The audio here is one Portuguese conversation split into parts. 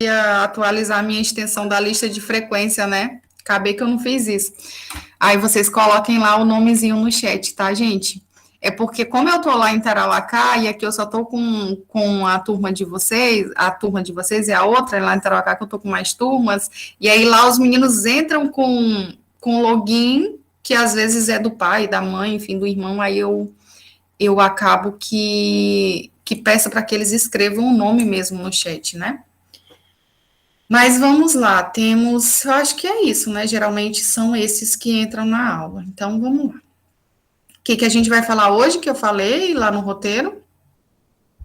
ia atualizar a minha extensão da lista de frequência, né? Acabei que eu não fiz isso. Aí vocês coloquem lá o nomezinho no chat, tá, gente? É porque, como eu tô lá em Tarauacá, e aqui eu só tô com a turma de vocês, a turma de vocês e a outra, lá em Tarauacá que eu tô com mais turmas, e aí lá os meninos entram com login, que às vezes é do pai, da mãe, enfim, do irmão, aí eu acabo que peço para que eles escrevam o nome mesmo no chat, né? Mas vamos lá, temos, eu acho que é isso, né? Geralmente são esses que entram na aula. Então vamos lá. O que a gente vai falar hoje que eu falei lá no roteiro?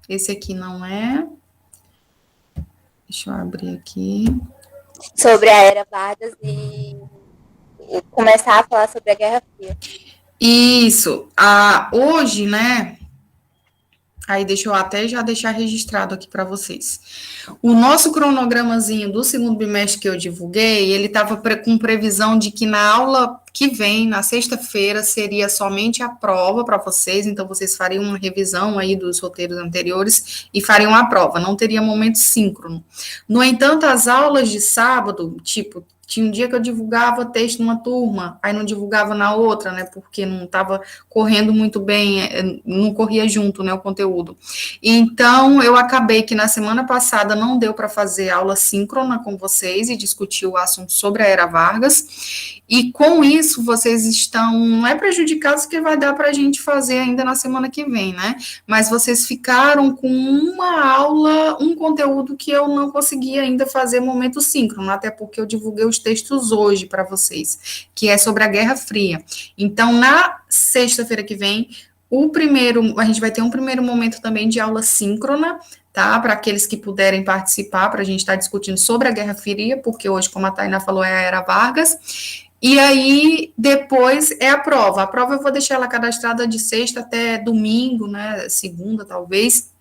Esse aqui não é. Deixa eu abrir aqui. Sobre a Era Vargas e começar a falar sobre a Guerra Fria. Isso. Hoje, né? Aí deixa eu até já deixar registrado aqui para vocês. O nosso cronogramazinho do segundo bimestre que eu divulguei, ele estava com previsão de que na aula que vem, na sexta-feira, seria somente a prova para vocês, então vocês fariam uma revisão aí dos roteiros anteriores e fariam a prova, não teria momento síncrono. No entanto, as aulas de sábado, tipo, tinha um dia que eu divulgava texto numa turma, aí não divulgava na outra, né, porque não estava correndo muito bem, não corria junto, né, o conteúdo. Então, eu acabei que na semana passada não deu para fazer aula síncrona com vocês e discutir o assunto sobre a Era Vargas, e com isso vocês estão, não é prejudicados que vai dar para a gente fazer ainda na semana que vem, né, mas vocês ficaram com uma aula, um conteúdo que eu não consegui ainda fazer momento síncrono, até porque eu divulguei os textos hoje para vocês, que é sobre a Guerra Fria. Então, na sexta-feira que vem, a gente vai ter um primeiro momento também de aula síncrona, tá? Para aqueles que puderem participar, para a gente estar discutindo sobre a Guerra Fria, porque hoje, como a Tainá falou, é a Era Vargas. E aí, depois é a prova. A prova eu vou deixar ela cadastrada de sexta até domingo, né? Segunda, talvez,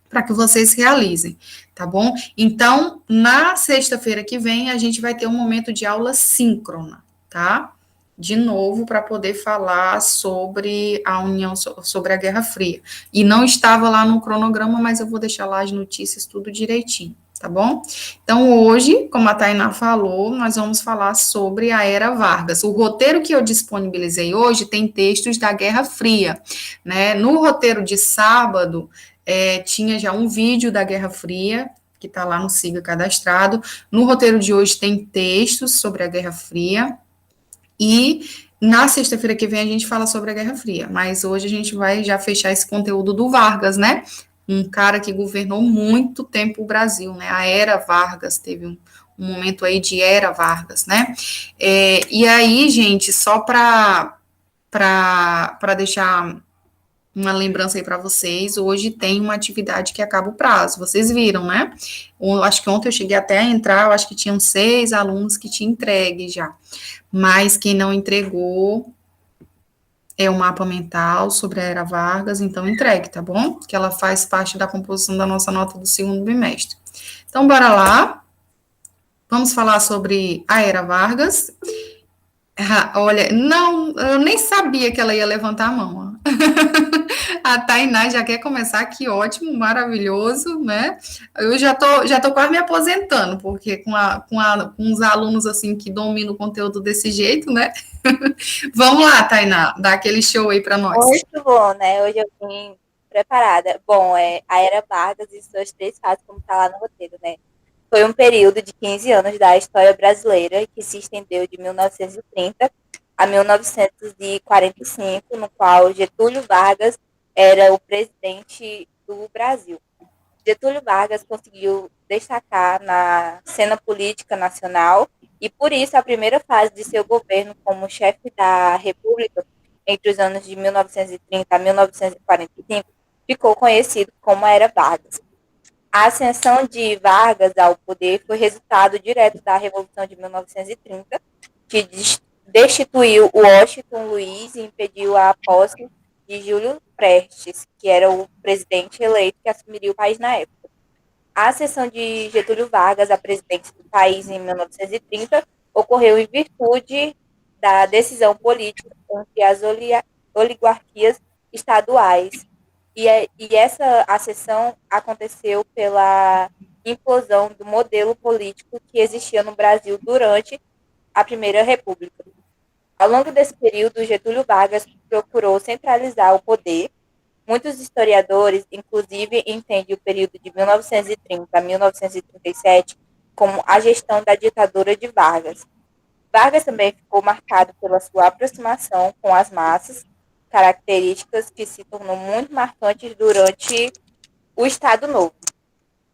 para que vocês realizem, tá bom? Então, na sexta-feira que vem, a gente vai ter um momento de aula síncrona, tá? De novo, para poder falar sobre a União, sobre a Guerra Fria. E não estava lá no cronograma, mas eu vou deixar lá as notícias tudo direitinho, tá bom? Então, hoje, como a Tainá falou, nós vamos falar sobre a Era Vargas. O roteiro que eu disponibilizei hoje tem textos da Guerra Fria, né? No roteiro de sábado, tinha já um vídeo da Guerra Fria, que está lá no Siga Cadastrado. No roteiro de hoje tem textos sobre a Guerra Fria. E na sexta-feira que vem a gente fala sobre a Guerra Fria. Mas hoje a gente vai já fechar esse conteúdo do Vargas, né? Um cara que governou muito tempo o Brasil, né? A Era Vargas, teve um momento aí de Era Vargas, né? E aí, gente, só para deixar uma lembrança aí para vocês, hoje tem uma atividade que acaba o prazo, vocês viram, né? Eu acho que ontem eu cheguei até a entrar, eu acho que tinham 6 alunos que tinham entregue já, mas quem não entregou é o mapa mental sobre a Era Vargas, então entregue, tá bom? Que ela faz parte da composição da nossa nota do segundo bimestre. Então, bora lá, vamos falar sobre a Era Vargas. Olha, não, eu nem sabia que ela ia levantar a mão. A Tainá já quer começar, que ótimo, maravilhoso, né? Eu já tô quase me aposentando, porque com os alunos assim que dominam o conteúdo desse jeito, né? Vamos lá, Tainá, dá aquele show aí para nós. Muito bom, né? Hoje eu vim preparada. Bom, a Era Vargas e suas três fases, como está lá no roteiro, né? Foi um período de 15 anos da história brasileira que se estendeu de 1930 a 1945, no qual Getúlio Vargas era o presidente do Brasil. Getúlio Vargas conseguiu destacar na cena política nacional e, por isso, a primeira fase de seu governo como chefe da República, entre os anos de 1930 a 1945, ficou conhecido como a Era Vargas. A ascensão de Vargas ao poder foi resultado direto da Revolução de 1930, que destituiu Washington Luiz e impediu a posse de Júlio Prestes, que era o presidente eleito que assumiria o país na época. A ascensão de Getúlio Vargas à presidência do país em 1930 ocorreu em virtude da decisão política entre as oligarquias estaduais. E essa ascensão aconteceu pela implosão do modelo político que existia no Brasil durante a Primeira República. Ao longo desse período, Getúlio Vargas procurou centralizar o poder. Muitos historiadores, inclusive, entendem o período de 1930 a 1937 como a gestão da ditadura de Vargas. Vargas também ficou marcado pela sua aproximação com as massas, características que se tornou muito marcantes durante o Estado Novo.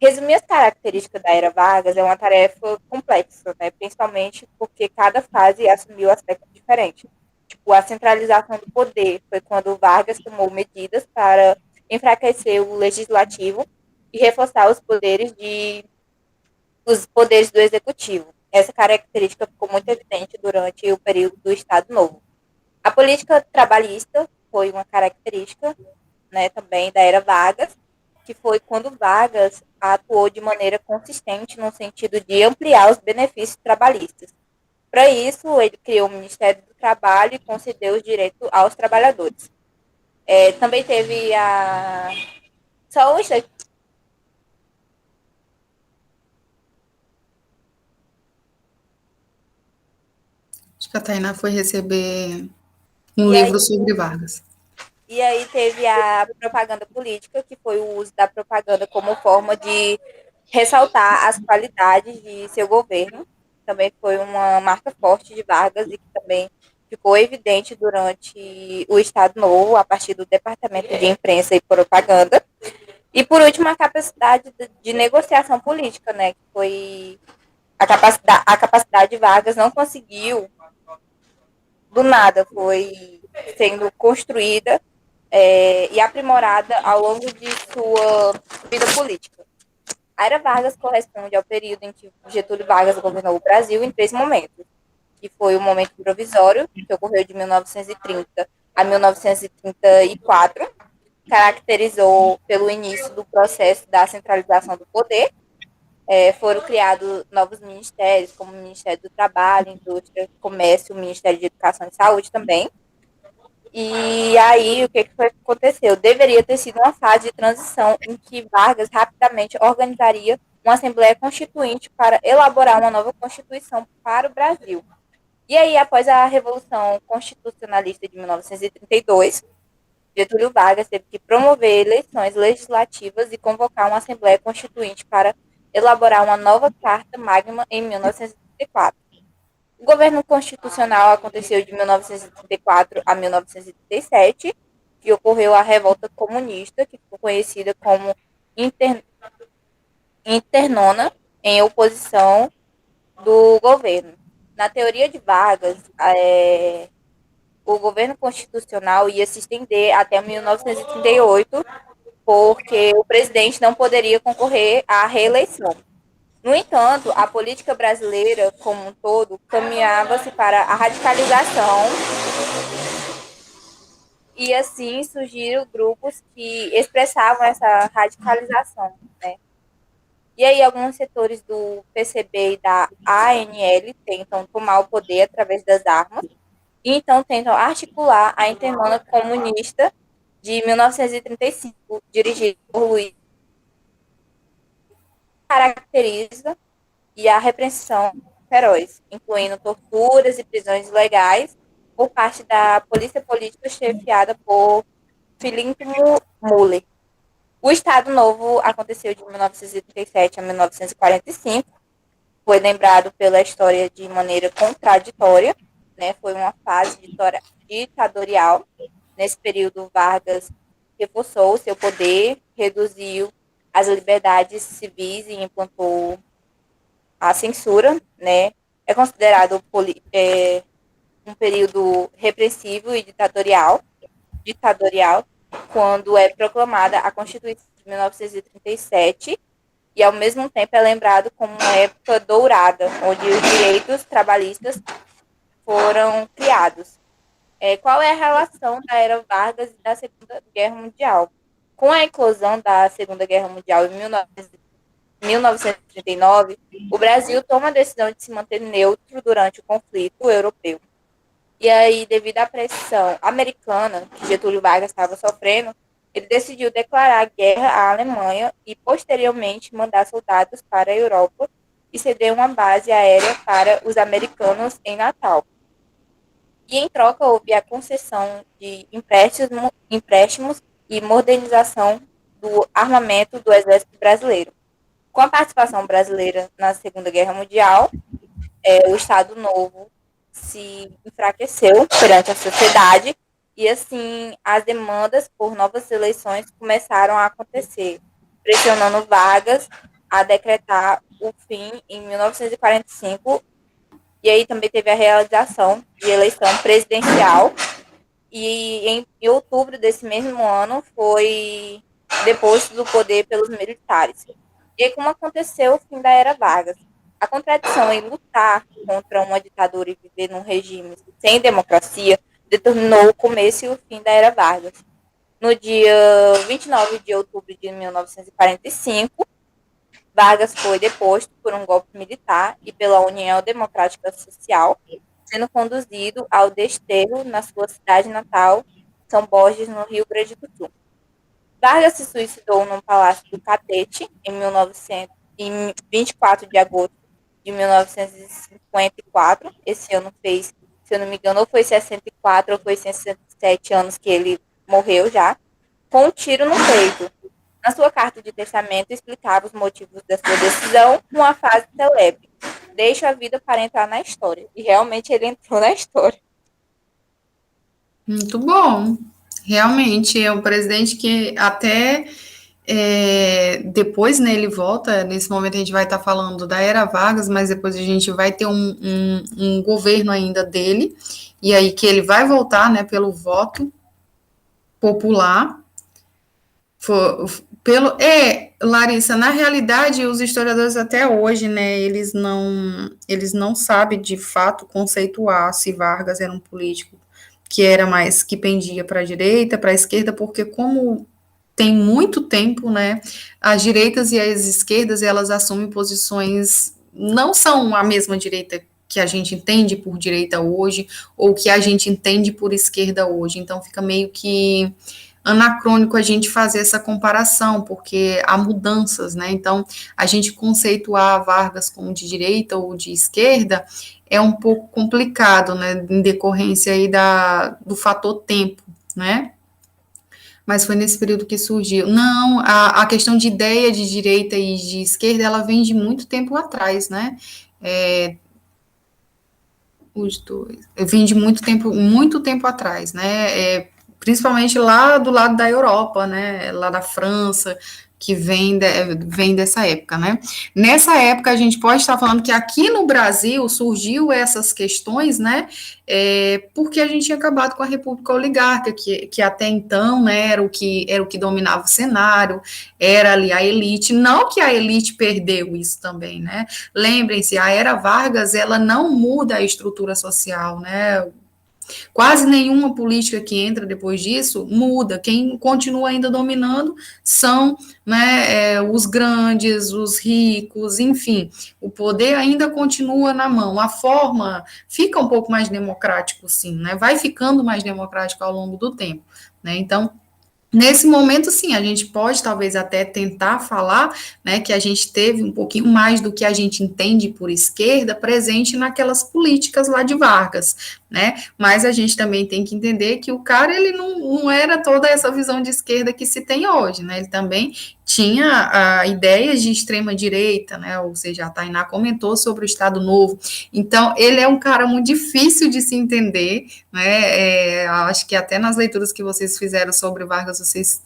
Resumir as características da era Vargas é uma tarefa complexa, né? Principalmente porque cada fase assumiu aspectos diferentes. Tipo, a centralização do poder foi quando Vargas tomou medidas para enfraquecer o legislativo e reforçar os poderes do executivo. Essa característica ficou muito evidente durante o período do Estado Novo. A política trabalhista foi uma característica, né, também da era Vargas, que foi quando Vargas atuou de maneira consistente no sentido de ampliar os benefícios trabalhistas. Para isso, ele criou o Ministério do Trabalho e concedeu os direitos aos trabalhadores. Também teve a. Só um instante. Acho que a Tainá foi receber um E aí, livro sobre Vargas. e aí teve a propaganda política, que foi o uso da propaganda como forma de ressaltar as qualidades de seu governo. Também foi uma marca forte de Vargas e que também ficou evidente durante o Estado Novo, a partir do Departamento de Imprensa e Propaganda. E, por último, a capacidade de negociação política, né, que foi a capacidade de Vargas não conseguiu do nada, foi sendo construída e aprimorada ao longo de sua vida política. A Era Vargas corresponde ao período em que Getúlio Vargas governou o Brasil em 3 momentos, que foi o momento provisório, que ocorreu de 1930 a 1934, caracterizou pelo início do processo da centralização do poder. Foram criados novos ministérios, como o Ministério do Trabalho, Indústria, Comércio, o Ministério de Educação e Saúde também. E aí, o que foi que aconteceu? Deveria ter sido uma fase de transição em que Vargas rapidamente organizaria uma Assembleia Constituinte para elaborar uma nova Constituição para o Brasil. E aí, após a Revolução Constitucionalista de 1932, Getúlio Vargas teve que promover eleições legislativas e convocar uma Assembleia Constituinte para elaborar uma nova Carta Magna em 1934. O governo constitucional aconteceu de 1934 a 1937, que ocorreu a Revolta Comunista, que ficou conhecida como Internona, em oposição do governo. Na teoria de Vargas, o governo constitucional ia se estender até 1938, porque o presidente não poderia concorrer à reeleição. No entanto, a política brasileira, como um todo, caminhava-se para a radicalização e, assim, surgiram grupos que expressavam essa radicalização, né? E aí, alguns setores do PCB e da ANL tentam tomar o poder através das armas, e então tentam articular a Internacional Comunista de 1935, dirigida por Luiz, caracteriza e a repressão feroz, incluindo torturas e prisões ilegais por parte da polícia política chefiada por Philippe Müller. O Estado Novo aconteceu de 1937 a 1945, foi lembrado pela história de maneira contraditória, né? Foi uma fase ditatorial. Nesse período, Vargas reforçou o seu poder, reduziu as liberdades civis e implantou a censura, né? É considerado um período repressivo e ditatorial, quando é proclamada a Constituição de 1937 e, ao mesmo tempo, é lembrado como uma época dourada, onde os direitos trabalhistas foram criados. Qual é a relação da Era Vargas e da Segunda Guerra Mundial? Com a eclosão da Segunda Guerra Mundial em 1939, o Brasil toma a decisão de se manter neutro durante o conflito europeu. E aí, devido à pressão americana que Getúlio Vargas estava sofrendo, ele decidiu declarar guerra à Alemanha e, posteriormente, mandar soldados para a Europa e ceder uma base aérea para os americanos em Natal. E, em troca, houve a concessão de empréstimos e modernização do armamento do Exército Brasileiro. Com a participação brasileira na Segunda Guerra Mundial, o Estado Novo se enfraqueceu perante a sociedade e, assim, as demandas por novas eleições começaram a acontecer, pressionando Vargas a decretar o fim em 1945, e aí também teve a realização de eleição presidencial, e em outubro desse mesmo ano foi deposto do poder pelos militares. E como aconteceu o fim da Era Vargas? A contradição em lutar contra uma ditadura e viver num regime sem democracia determinou o começo e o fim da Era Vargas. No dia 29 de outubro de 1945, Vargas foi deposto por um golpe militar e pela União Democrática Social, sendo conduzido ao desterro na sua cidade natal, São Borges, no Rio Grande do Sul. Vargas se suicidou no Palácio do Catete em 24 de agosto de 1954. Esse ano fez, se eu não me engano, ou foi 64 ou foi 67 anos que ele morreu já, com um tiro no peito. Na sua carta de testamento, explicava os motivos da sua decisão com uma frase celebre: deixa a vida para entrar na história. E realmente ele entrou na história. Muito bom. Realmente, é um presidente que até depois, né, ele volta, nesse momento a gente vai estar falando da Era Vargas, mas depois a gente vai ter um governo ainda dele, e aí que ele vai voltar, né, pelo voto popular, Larissa, na realidade, os historiadores até hoje, né, eles não sabem de fato conceituar se Vargas era um político que era mais, que pendia para a direita, para a esquerda, porque como tem muito tempo, né, as direitas e as esquerdas, elas assumem posições, não são a mesma direita que a gente entende por direita hoje, ou que a gente entende por esquerda hoje, então fica meio que anacrônico a gente fazer essa comparação, porque há mudanças, né? Então, a gente conceituar Vargas como de direita ou de esquerda é um pouco complicado, né? Em decorrência aí do fator tempo, né? Mas foi nesse período que surgiu. Não, a questão de ideia de direita e de esquerda, ela vem de muito tempo atrás, né? Os dois. Vem de muito tempo atrás, né? Principalmente lá do lado da Europa, né, lá da França, que vem dessa época, né. Nessa época, a gente pode estar falando que aqui no Brasil surgiu essas questões, né, porque a gente tinha acabado com a República Oligárquica, que até então, né, era o que dominava o cenário, era ali a elite, não que a elite perdeu isso também, né. Lembrem-se, a Era Vargas, ela não muda a estrutura social, né, quase nenhuma política que entra depois disso muda. Quem continua ainda dominando são, né, os grandes, os ricos, enfim. O poder ainda continua na mão. A forma fica um pouco mais democrático, sim, né? Vai ficando mais democrático ao longo do tempo, né? Então, nesse momento, sim, a gente pode talvez até tentar falar, né, que a gente teve um pouquinho mais do que a gente entende por esquerda presente naquelas políticas lá de Vargas, né, mas a gente também tem que entender que o cara, ele não era toda essa visão de esquerda que se tem hoje, né, ele também tinha ideias de extrema direita, né, ou seja, a Tainá comentou sobre o Estado Novo, então ele é um cara muito difícil de se entender, né, acho que até nas leituras que vocês fizeram sobre Vargas, vocês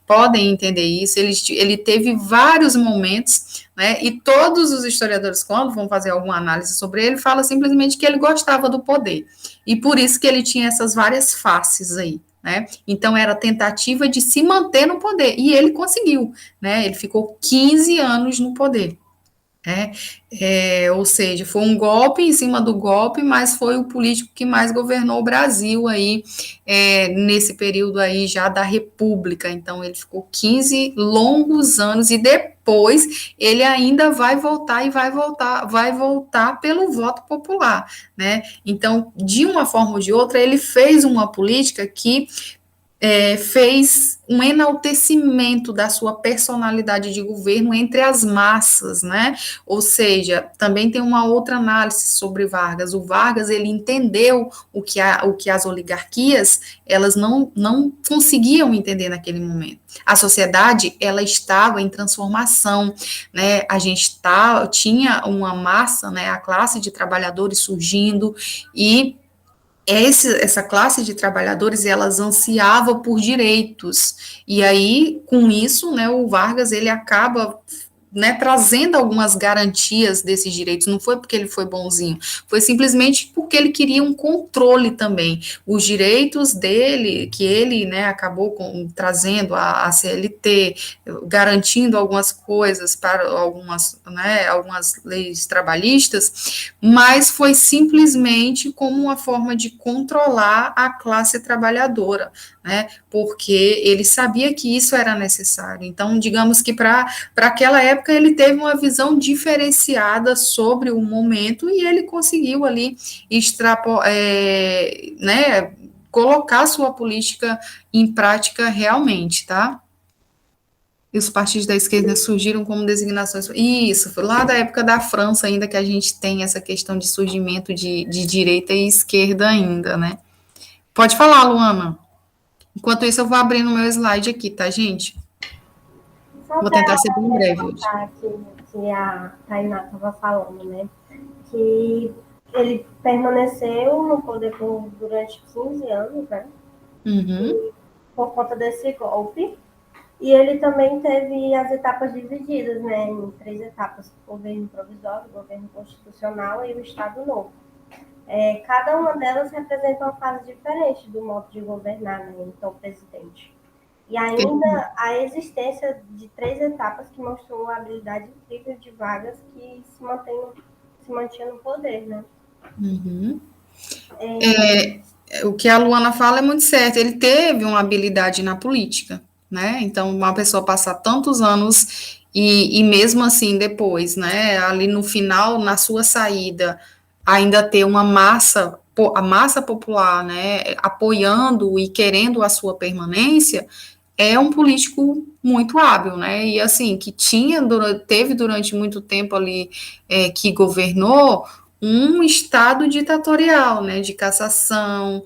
podem entender isso, ele teve vários momentos, né, e todos os historiadores, quando vão fazer alguma análise sobre ele, falam simplesmente que ele gostava do poder, e por isso que ele tinha essas várias faces aí, né, então era a tentativa de se manter no poder, e ele conseguiu, né, ele ficou 15 anos no poder, né? Ou seja, foi um golpe em cima do golpe, mas foi o político que mais governou o Brasil aí, nesse período aí já da República, então ele ficou 15 longos anos, e depois ele ainda vai voltar pelo voto popular, né, então, de uma forma ou de outra, ele fez uma política que fez um enaltecimento da sua personalidade de governo entre as massas, né? Ou seja, também tem uma outra análise sobre Vargas. O Vargas, ele entendeu o que as oligarquias, elas não conseguiam entender naquele momento. A sociedade, ela estava em transformação, né? A gente tinha uma massa, né? A classe de trabalhadores surgindo e essa classe de trabalhadores, elas ansiava por direitos, e aí, com isso, né, o Vargas, ele acaba, né, trazendo algumas garantias desses direitos, não foi porque ele foi bonzinho, foi simplesmente porque ele queria um controle também, os direitos dele, que ele, né, acabou trazendo a CLT, garantindo algumas coisas para algumas leis trabalhistas, mas foi simplesmente como uma forma de controlar a classe trabalhadora, né, porque ele sabia que isso era necessário. Então, digamos que para aquela época ele teve uma visão diferenciada sobre o momento e ele conseguiu ali né, colocar sua política em prática realmente, tá? E os partidos da esquerda surgiram como designações. Isso, foi lá da época da França ainda que a gente tem essa questão de surgimento de direita e esquerda ainda, né? Pode falar, Luana. Enquanto isso, eu vou abrindo o meu slide aqui, tá, gente? Só Vou para tentar ser bem breve hoje. que a Tainá estava falando, né? Que ele permaneceu no poder durante 15 anos, né? Uhum. Por conta desse golpe. E ele também teve as etapas divididas, né? Em 3 etapas: o governo provisório, o governo constitucional e o Estado Novo. Cada uma delas representa uma fase diferente do modo de governar, né? Então, presidente. E ainda a existência de 3 etapas que mostrou a habilidade incrível de Vargas, que se mantinha no poder, né? Uhum. O que a Luana fala é muito certo. Ele teve uma habilidade na política, né? Então, uma pessoa passar tantos anos e mesmo assim depois, né? Ali no final, na sua saída, ainda ter uma massa, a massa popular, né? Apoiando e querendo a sua permanência, é um político muito hábil, né? E assim, que teve durante muito tempo ali que governou um estado ditatorial, né? De cassação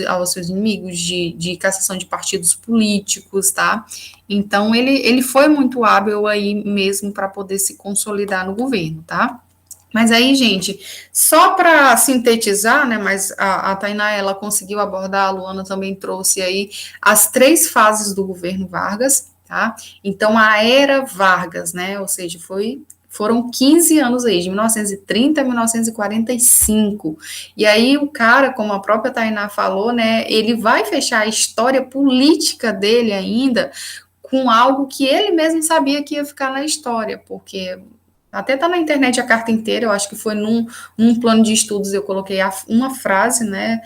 aos seus inimigos, de cassação de partidos políticos, tá? Então ele foi muito hábil aí mesmo para poder se consolidar no governo, tá? Mas aí, gente, só para sintetizar, né, mas a Tainá, ela conseguiu abordar, a Luana também trouxe aí as 3 fases do governo Vargas, tá? Então, a era Vargas, né, ou seja, foram 15 anos aí, de 1930 a 1945. E aí, o cara, como a própria Tainá falou, né, ele vai fechar a história política dele ainda com algo que ele mesmo sabia que ia ficar na história, porque até está na internet a carta inteira, eu acho que foi num plano de estudos, eu coloquei uma frase, né,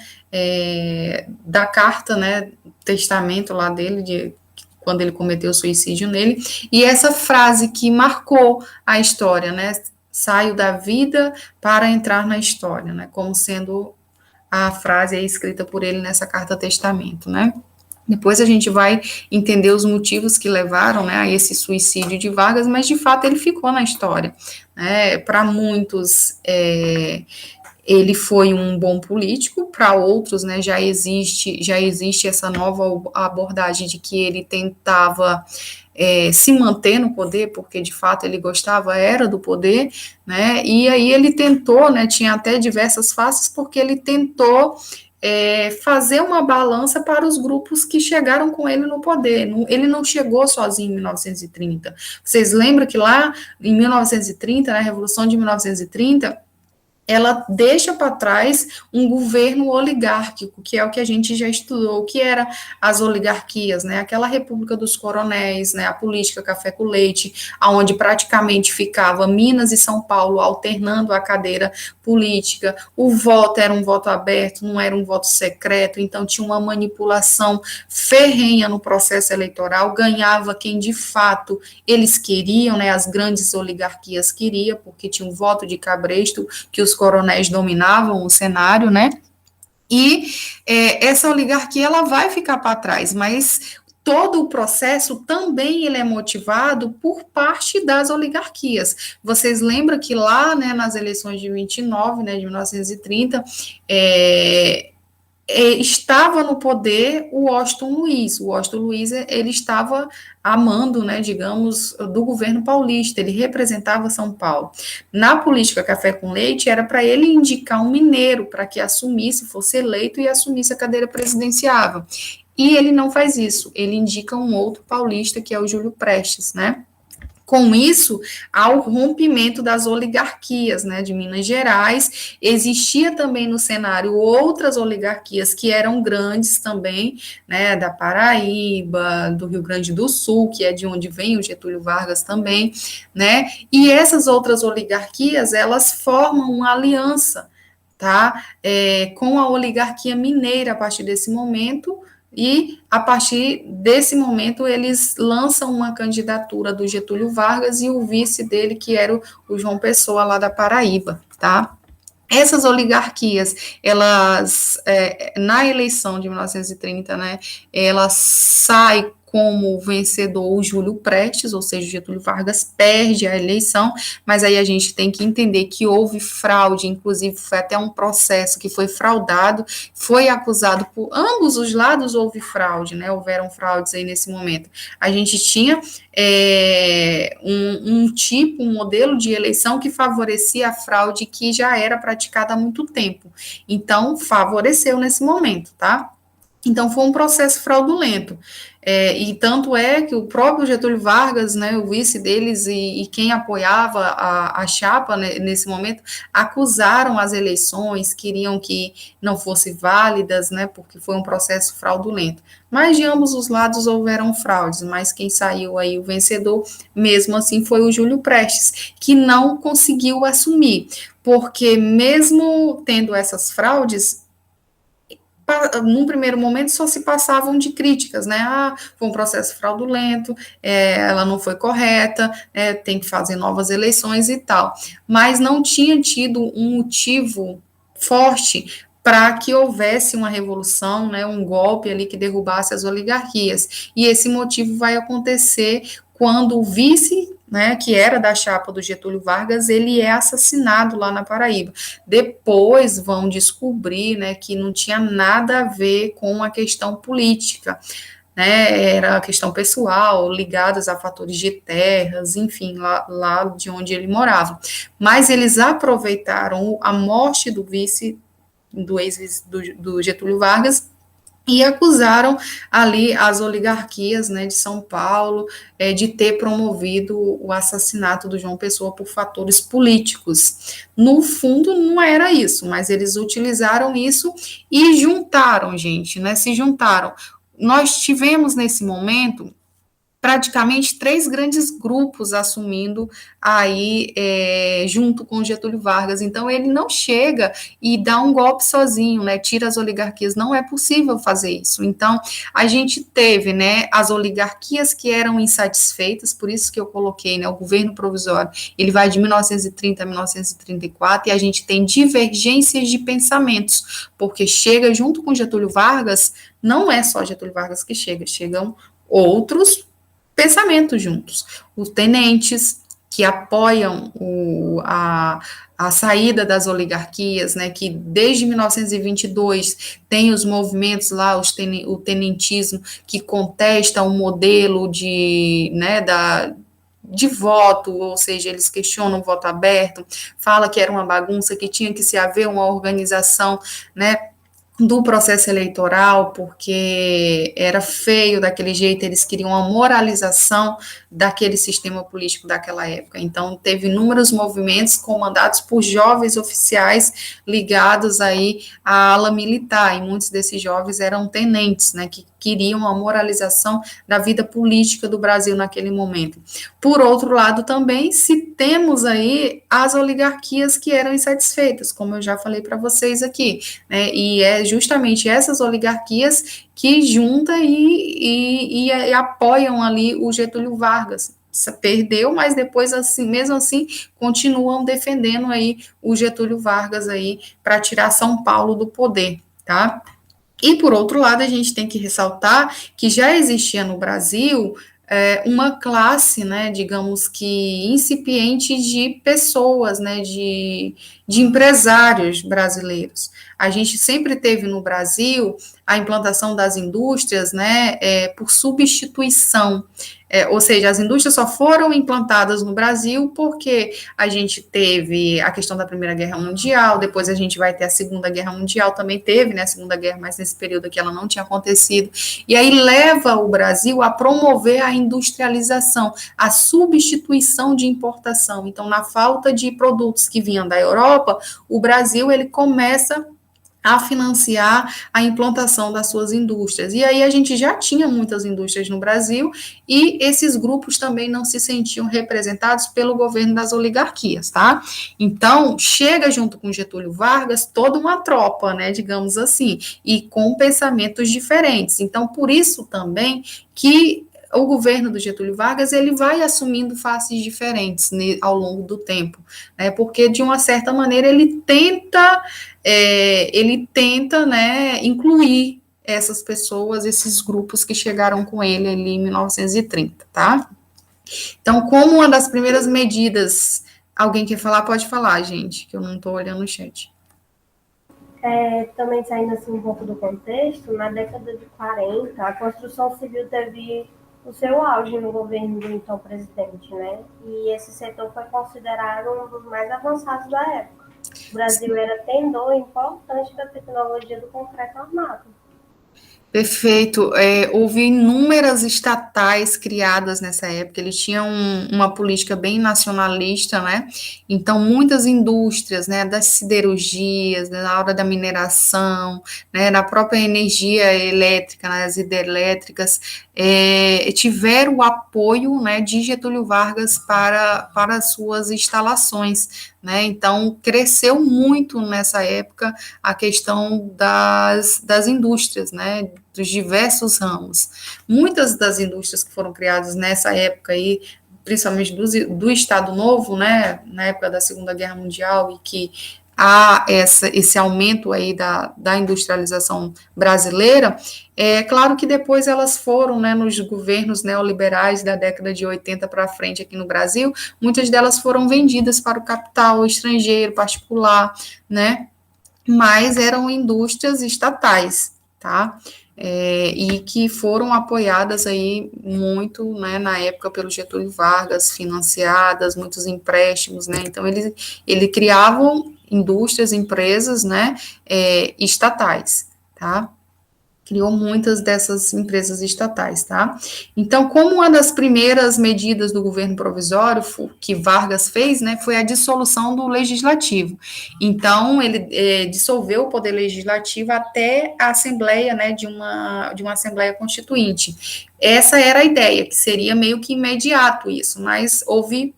da carta, né, testamento lá dele, quando ele cometeu suicídio nele, e essa frase que marcou a história, né, saio da vida para entrar na história, né, como sendo a frase aí escrita por ele nessa carta testamento, né. Depois a gente vai entender os motivos que levaram, né, a esse suicídio de Vargas, mas de fato ele ficou na história, né? Para muitos ele foi um bom político, para outros, né, já existe essa nova abordagem de que ele tentava se manter no poder, porque de fato ele gostava era do poder, né? E aí ele tentou, né? Tinha até diversas faces, porque ele tentou fazer uma balança para os grupos que chegaram com ele no poder. Ele não chegou sozinho em 1930. Vocês lembram que lá em 1930, na Revolução de 1930, ela deixa para trás um governo oligárquico, que é o que a gente já estudou, que era as oligarquias, né? Aquela república dos coronéis, né? A política café com leite, aonde praticamente ficava Minas e São Paulo alternando a cadeira política. O voto era um voto aberto, não era um voto secreto, então tinha uma manipulação ferrenha no processo eleitoral, ganhava quem de fato eles queriam, né? As grandes oligarquias queriam, porque tinha um voto de cabresto, que os coronéis dominavam o cenário, né? E essa oligarquia ela vai ficar para trás, mas todo o processo também ele é motivado por parte das oligarquias. Vocês lembram que lá, né, nas eleições de 29, né, de 1930, estava no poder o Washington Luiz. O Washington Luiz, ele estava a mando, né, digamos, do governo paulista, ele representava São Paulo. Na política café com leite, era para ele indicar um mineiro para que assumisse, fosse eleito e assumisse a cadeira presidenciável. E ele não faz isso, ele indica um outro paulista, que é o Júlio Prestes, né? Com isso, há o rompimento das oligarquias, né, de Minas Gerais. Existia também no cenário outras oligarquias que eram grandes também, né, da Paraíba, do Rio Grande do Sul, que é de onde vem o Getúlio Vargas também, né, e essas outras oligarquias, elas formam uma aliança, tá, com a oligarquia mineira a partir desse momento. E, a partir desse momento, eles lançam uma candidatura do Getúlio Vargas e o vice dele, que era o João Pessoa, lá da Paraíba, tá? Essas oligarquias, elas, na eleição de 1930, né, elas saem como vencedor o Júlio Prestes, ou seja, Getúlio Vargas perde a eleição, mas aí a gente tem que entender que houve fraude, inclusive foi até um processo que foi fraudado, foi acusado por ambos os lados, houve fraude, né, houveram fraudes aí nesse momento. A gente tinha um modelo de eleição que favorecia a fraude que já era praticada há muito tempo, então favoreceu nesse momento, tá? Então, foi um processo fraudulento. E tanto é que o próprio Getúlio Vargas, né, o vice deles e quem apoiava a chapa, né, nesse momento, acusaram as eleições, queriam que não fossem válidas, né, porque foi um processo fraudulento. Mas de ambos os lados houveram fraudes, mas quem saiu aí o vencedor, mesmo assim, foi o Júlio Prestes, que não conseguiu assumir, porque mesmo tendo essas fraudes, num primeiro momento só se passavam de críticas, né? Foi um processo fraudulento, ela não foi correta, tem que fazer novas eleições e tal. Mas não tinha tido um motivo forte para que houvesse uma revolução, né, um golpe ali que derrubasse as oligarquias. E esse motivo vai acontecer quando o vice, né, que era da chapa do Getúlio Vargas, ele é assassinado lá na Paraíba. Depois vão descobrir, né, que não tinha nada a ver com a questão política, né, era a questão pessoal, ligadas a fatores de terras, enfim, lá de onde ele morava. Mas eles aproveitaram a morte do vice, do ex-vice do Getúlio Vargas, e acusaram ali as oligarquias, né, de São Paulo, de ter promovido o assassinato do João Pessoa por fatores políticos. No fundo, não era isso, mas eles utilizaram isso e juntaram, gente, né, se juntaram. Nós tivemos, nesse momento, praticamente 3 grandes grupos assumindo aí junto com Getúlio Vargas. Então, ele não chega e dá um golpe sozinho, né, tira as oligarquias, não é possível fazer isso. Então, a gente teve, né, as oligarquias que eram insatisfeitas, por isso que eu coloquei, né, o governo provisório, ele vai de 1930 a 1934, e a gente tem divergências de pensamentos, porque chega junto com Getúlio Vargas, não é só Getúlio Vargas que chega, chegam outros pensamentos juntos. Os tenentes que apoiam a saída das oligarquias, né, que desde 1922 tem os movimentos lá, o tenentismo, que contesta o modelo de voto, ou seja, eles questionam o voto aberto, fala que era uma bagunça, que tinha que se haver uma organização, né, do processo eleitoral, porque era feio daquele jeito, eles queriam a moralização daquele sistema político daquela época. Então, teve inúmeros movimentos comandados por jovens oficiais ligados aí à ala militar, e muitos desses jovens eram tenentes, né, que queriam a moralização da vida política do Brasil naquele momento. Por outro lado, também, se temos aí as oligarquias que eram insatisfeitas, como eu já falei para vocês aqui, né, e é justamente essas oligarquias que juntam e apoiam ali o Getúlio Vargas. Perdeu, mas depois, assim, mesmo assim, continuam defendendo aí o Getúlio Vargas aí para tirar São Paulo do poder. tá? E, por outro lado, a gente tem que ressaltar que já existia no Brasil uma classe, né, digamos que incipiente de pessoas, né, de empresários brasileiros. A gente sempre teve no Brasil a implantação das indústrias, né, por substituição. Ou seja, as indústrias só foram implantadas no Brasil porque a gente teve a questão da Primeira Guerra Mundial, depois a gente vai ter a Segunda Guerra Mundial, também teve, né, a Segunda Guerra, mas nesse período aqui ela não tinha acontecido, e aí leva o Brasil a promover a industrialização, a substituição de importação. Então, na falta de produtos que vinham da Europa, o Brasil, ele começa a financiar a implantação das suas indústrias. E aí a gente já tinha muitas indústrias no Brasil e esses grupos também não se sentiam representados pelo governo das oligarquias, tá? Então, chega junto com Getúlio Vargas toda uma tropa, né, digamos assim, e com pensamentos diferentes. Então, por isso também que o governo do Getúlio Vargas, ele vai assumindo faces diferentes ao longo do tempo, né, porque, de uma certa maneira, ele tenta, né, incluir essas pessoas, esses grupos que chegaram com ele ali em 1930, tá? Então, como uma das primeiras medidas, alguém quer falar, pode falar, gente, que eu não estou olhando o chat. Também saindo assim um pouco do contexto, na década de 40, a construção civil teve o seu auge no governo do então presidente, né? E esse setor foi considerado um dos mais avançados da época. O Brasil era tendor importante da tecnologia do concreto armado. Perfeito. Houve inúmeras estatais criadas nessa época, eles tinham uma política bem nacionalista, né? Então, muitas indústrias, né, das siderurgias, né, na hora da mineração, né, na própria energia elétrica, nas hidrelétricas, tiveram o apoio, né, de Getúlio Vargas para as suas instalações, né? Então, cresceu muito nessa época a questão das indústrias, né, dos diversos ramos. Muitas das indústrias que foram criadas nessa época aí, principalmente do Estado Novo, né, na época da Segunda Guerra Mundial, e que há esse aumento aí da industrialização brasileira, claro que depois elas foram, né, nos governos neoliberais da década de 80 para frente aqui no Brasil, muitas delas foram vendidas para o capital estrangeiro, particular, né, mas eram indústrias estatais, tá? E que foram apoiadas aí muito, né, na época pelo Getúlio Vargas, financiadas, muitos empréstimos, né, então ele criavam indústrias, empresas, né, estatais, tá? Criou muitas dessas empresas estatais, tá? Então, como uma das primeiras medidas do governo provisório que Vargas fez, né, foi a dissolução do legislativo. Então, ele dissolveu o poder legislativo até a assembleia, né, de uma assembleia constituinte. Essa era a ideia, que seria meio que imediato isso, mas houve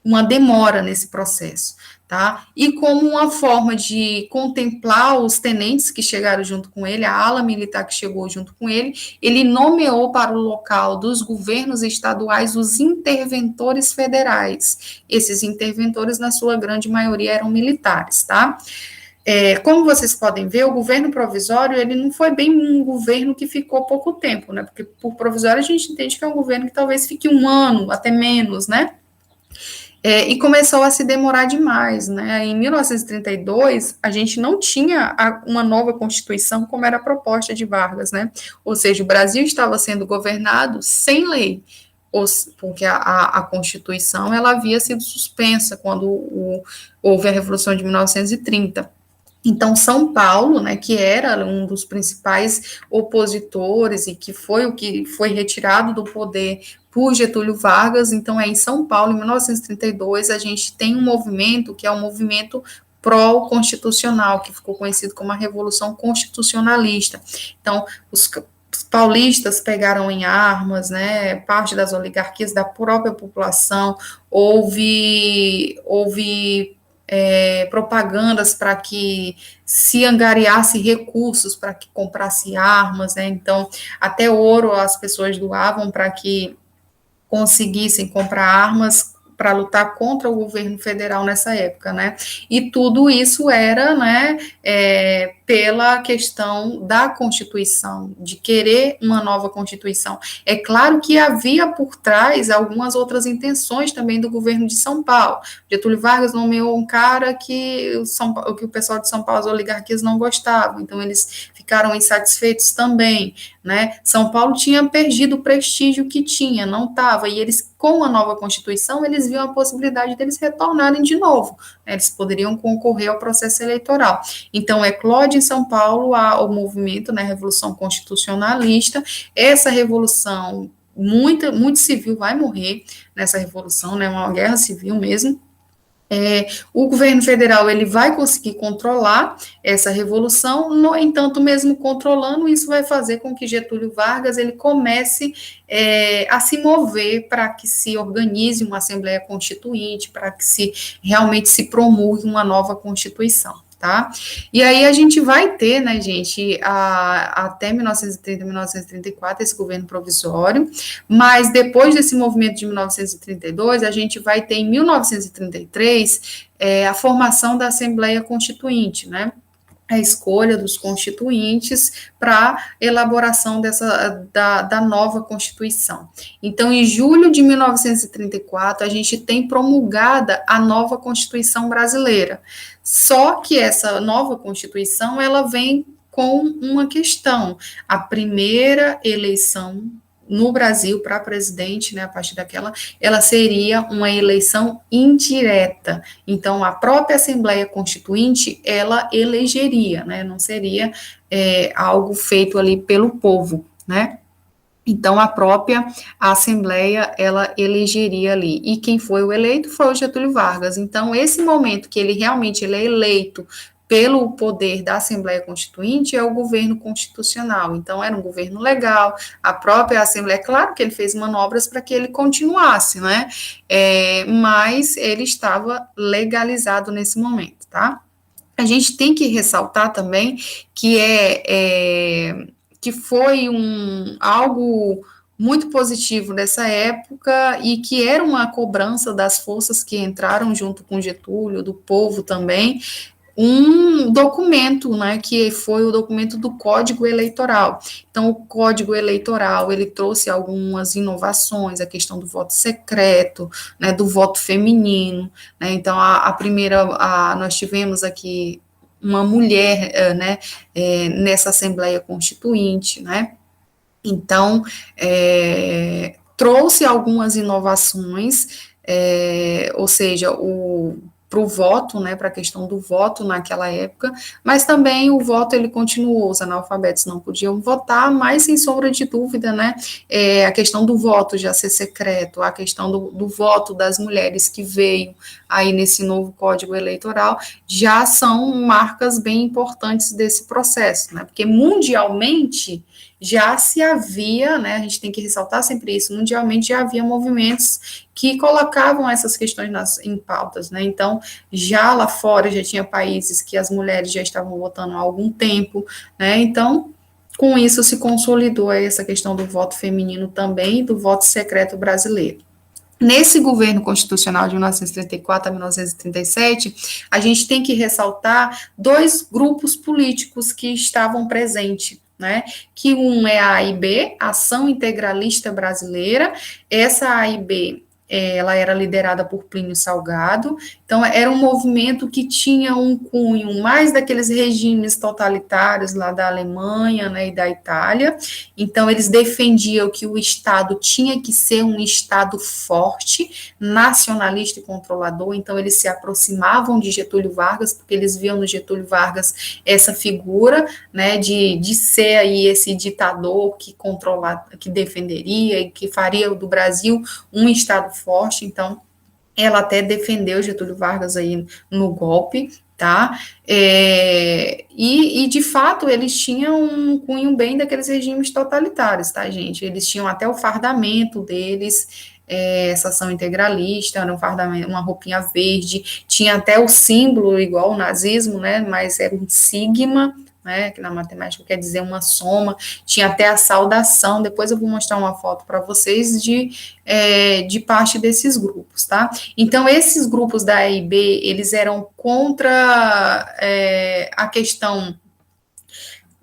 uma demora nesse processo, tá? E como uma forma de contemplar os tenentes que chegaram junto com ele, a ala militar que chegou junto com ele nomeou para o local dos governos estaduais os interventores federais. Esses interventores, na sua grande maioria, eram militares, tá? Como vocês podem ver, o governo provisório, ele não foi bem um governo que ficou pouco tempo, né? Porque por provisório a gente entende que é um governo que talvez fique um ano, até menos, né? E começou a se demorar demais, né? Em 1932, a gente não tinha uma nova Constituição como era a proposta de Vargas, né? Ou seja, o Brasil estava sendo governado sem lei, porque a Constituição ela havia sido suspensa quando houve a Revolução de 1930. Então, São Paulo, né, que era um dos principais opositores e que foi o que foi retirado do poder por Getúlio Vargas, então em São Paulo, em 1932, a gente tem um movimento que é um movimento pró-constitucional, que ficou conhecido como a Revolução Constitucionalista. Então, os paulistas pegaram em armas, né, parte das oligarquias, da própria população, houve propagandas para que se angariasse recursos para que comprasse armas, né? Então, até ouro as pessoas doavam para que conseguissem comprar armas para lutar contra o governo federal nessa época, né? E tudo isso era, né, pela questão da Constituição, de querer uma nova Constituição. É claro que havia por trás algumas outras intenções também do governo de São Paulo. Getúlio Vargas nomeou um cara que o pessoal de São Paulo, as oligarquias, não gostavam, então eles ficaram insatisfeitos também, né? São Paulo tinha perdido o prestígio que tinha, não estava, e eles, com a nova Constituição, eles viam a possibilidade deles retornarem de novo, né? Eles poderiam concorrer ao processo eleitoral. Então, eclode em São Paulo o movimento, né, Revolução Constitucionalista. Essa revolução, muito civil vai morrer nessa revolução, né, uma guerra civil mesmo. O governo federal ele vai conseguir controlar essa revolução, no entanto, mesmo controlando, isso vai fazer com que Getúlio Vargas ele comece a se mover para que se organize uma Assembleia Constituinte, para que realmente se promulgue uma nova Constituição. Tá? E aí a gente vai ter, né, gente, até 1930, 1934, esse governo provisório, mas depois desse movimento de 1932, a gente vai ter em 1933 a formação da Assembleia Constituinte, né? A escolha dos constituintes para elaboração da nova Constituição. Então, em julho de 1934, a gente tem promulgada a nova Constituição brasileira. Só que essa nova Constituição, ela vem com uma questão. A primeira eleição no Brasil para presidente, né, a partir daquela, ela seria uma eleição indireta. Então, a própria Assembleia Constituinte, ela elegeria, né, não seria algo feito ali pelo povo, né. Então, a própria Assembleia, ela elegeria ali. E quem foi o eleito foi o Getúlio Vargas. Então, esse momento que ele realmente ele é eleito pelo poder da Assembleia Constituinte é o governo constitucional. Então, era um governo legal, a própria Assembleia, claro que ele fez manobras para que ele continuasse, né? Mas ele estava legalizado nesse momento, tá? A gente tem que ressaltar também que que foi algo muito positivo nessa época e que era uma cobrança das forças que entraram junto com Getúlio, do povo também, um documento, né, que foi o documento do Código Eleitoral. Então, o Código Eleitoral, ele trouxe algumas inovações, a questão do voto secreto, né, do voto feminino, né, então, nós tivemos aqui uma mulher, né, nessa Assembleia Constituinte, né, então, trouxe algumas inovações, ou seja, para o voto, né, para a questão do voto naquela época, mas também o voto ele continuou, os analfabetos não podiam votar, mas sem sombra de dúvida, né, a questão do voto já ser secreto, a questão do voto das mulheres que veio aí nesse novo Código Eleitoral, já são marcas bem importantes desse processo, né, porque mundialmente já se havia, né, a gente tem que ressaltar sempre isso, mundialmente já havia movimentos que colocavam essas questões em pautas, né, então, já lá fora, já tinha países que as mulheres já estavam votando há algum tempo, né, então, com isso se consolidou essa questão do voto feminino também e do voto secreto brasileiro. Nesse governo constitucional de 1934 a 1937, a gente tem que ressaltar dois grupos políticos que estavam presentes, né, que um é a AIB, Ação Integralista Brasileira. Essa AIB, ela era liderada por Plínio Salgado, então era um movimento que tinha um cunho mais daqueles regimes totalitários lá da Alemanha, né, e da Itália. Então eles defendiam que o Estado tinha que ser um Estado forte, nacionalista e controlador, então eles se aproximavam de Getúlio Vargas, porque eles viam no Getúlio Vargas essa figura, né, de ser aí esse ditador que defenderia e que faria do Brasil um Estado forte. Então ela até defendeu Getúlio Vargas aí no golpe, tá? E de fato, eles tinham um cunho bem daqueles regimes totalitários, tá, gente? Eles tinham até o fardamento deles, essa ação integralista, era um fardamento, uma roupinha verde, tinha até o símbolo igual o nazismo, né? Mas era um sigma, né, que na matemática quer dizer uma soma, tinha até a saudação, depois eu vou mostrar uma foto para vocês de parte desses grupos, tá? Então, esses grupos da AIB, eles eram contra a questão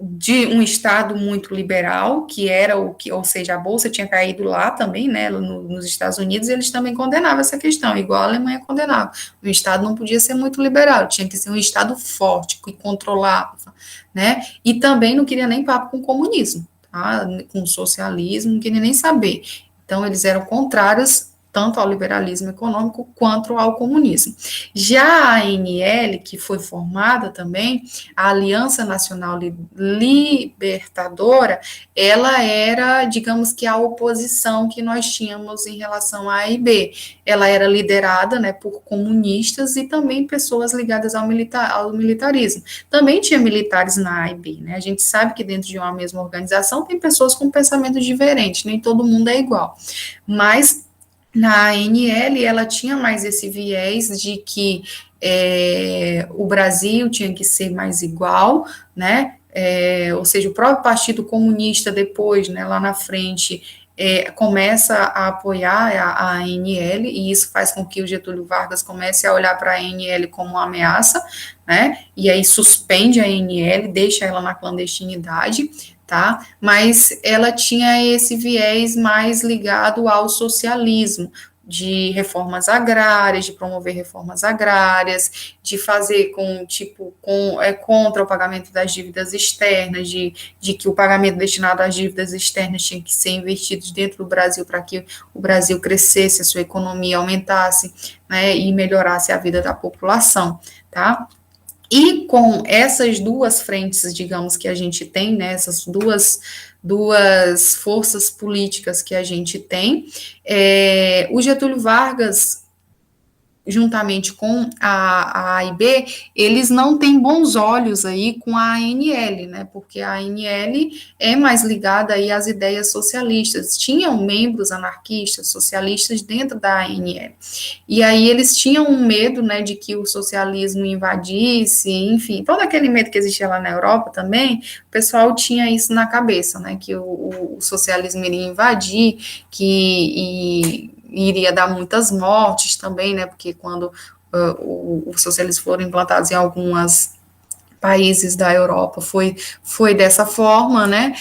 de um Estado muito liberal, que era o que, ou seja, a Bolsa tinha caído lá também, né, nos Estados Unidos, eles também condenavam essa questão, igual a Alemanha condenava. O Estado não podia ser muito liberal, tinha que ser um Estado forte, que controlava, né, e também não queria nem papo com o comunismo, tá, com o socialismo, não queria nem saber. Então, eles eram contrários tanto ao liberalismo econômico quanto ao comunismo. Já a ANL, que foi formada também, a Aliança Nacional Libertadora, ela era, digamos que, a oposição que nós tínhamos em relação à AIB. Ela era liderada, né, por comunistas e também pessoas ligadas ao militarismo. Também tinha militares na AIB, né? A gente sabe que dentro de uma mesma organização tem pessoas com pensamentos diferentes, nem todo mundo é igual. Mas na ANL, ela tinha mais esse viés de que o Brasil tinha que ser mais igual, né? Ou seja, o próprio Partido Comunista depois, né, lá na frente, começa a apoiar a ANL, e isso faz com que o Getúlio Vargas comece a olhar para a ANL como uma ameaça, né? E aí suspende a ANL, deixa ela na clandestinidade, tá? Mas ela tinha esse viés mais ligado ao socialismo, de reformas agrárias, de promover reformas agrárias, de fazer contra o pagamento das dívidas externas, de que o pagamento destinado às dívidas externas tinha que ser investido dentro do Brasil para que o Brasil crescesse, a sua economia aumentasse, né, e melhorasse a vida da população, tá? E com essas duas frentes, digamos, que a gente tem, né, essas duas forças políticas que a gente tem, o Getúlio Vargas, juntamente com a AIB, eles não têm bons olhos aí com a ANL, né, porque a ANL é mais ligada aí às ideias socialistas, tinham membros anarquistas, socialistas dentro da ANL, e aí eles tinham um medo, né, de que o socialismo invadisse, enfim, todo aquele medo que existia lá na Europa também, o pessoal tinha isso na cabeça, né, que o socialismo iria invadir, que iria dar muitas mortes também, né, porque quando os socialistas foram implantados em alguns países da Europa, foi dessa forma, né,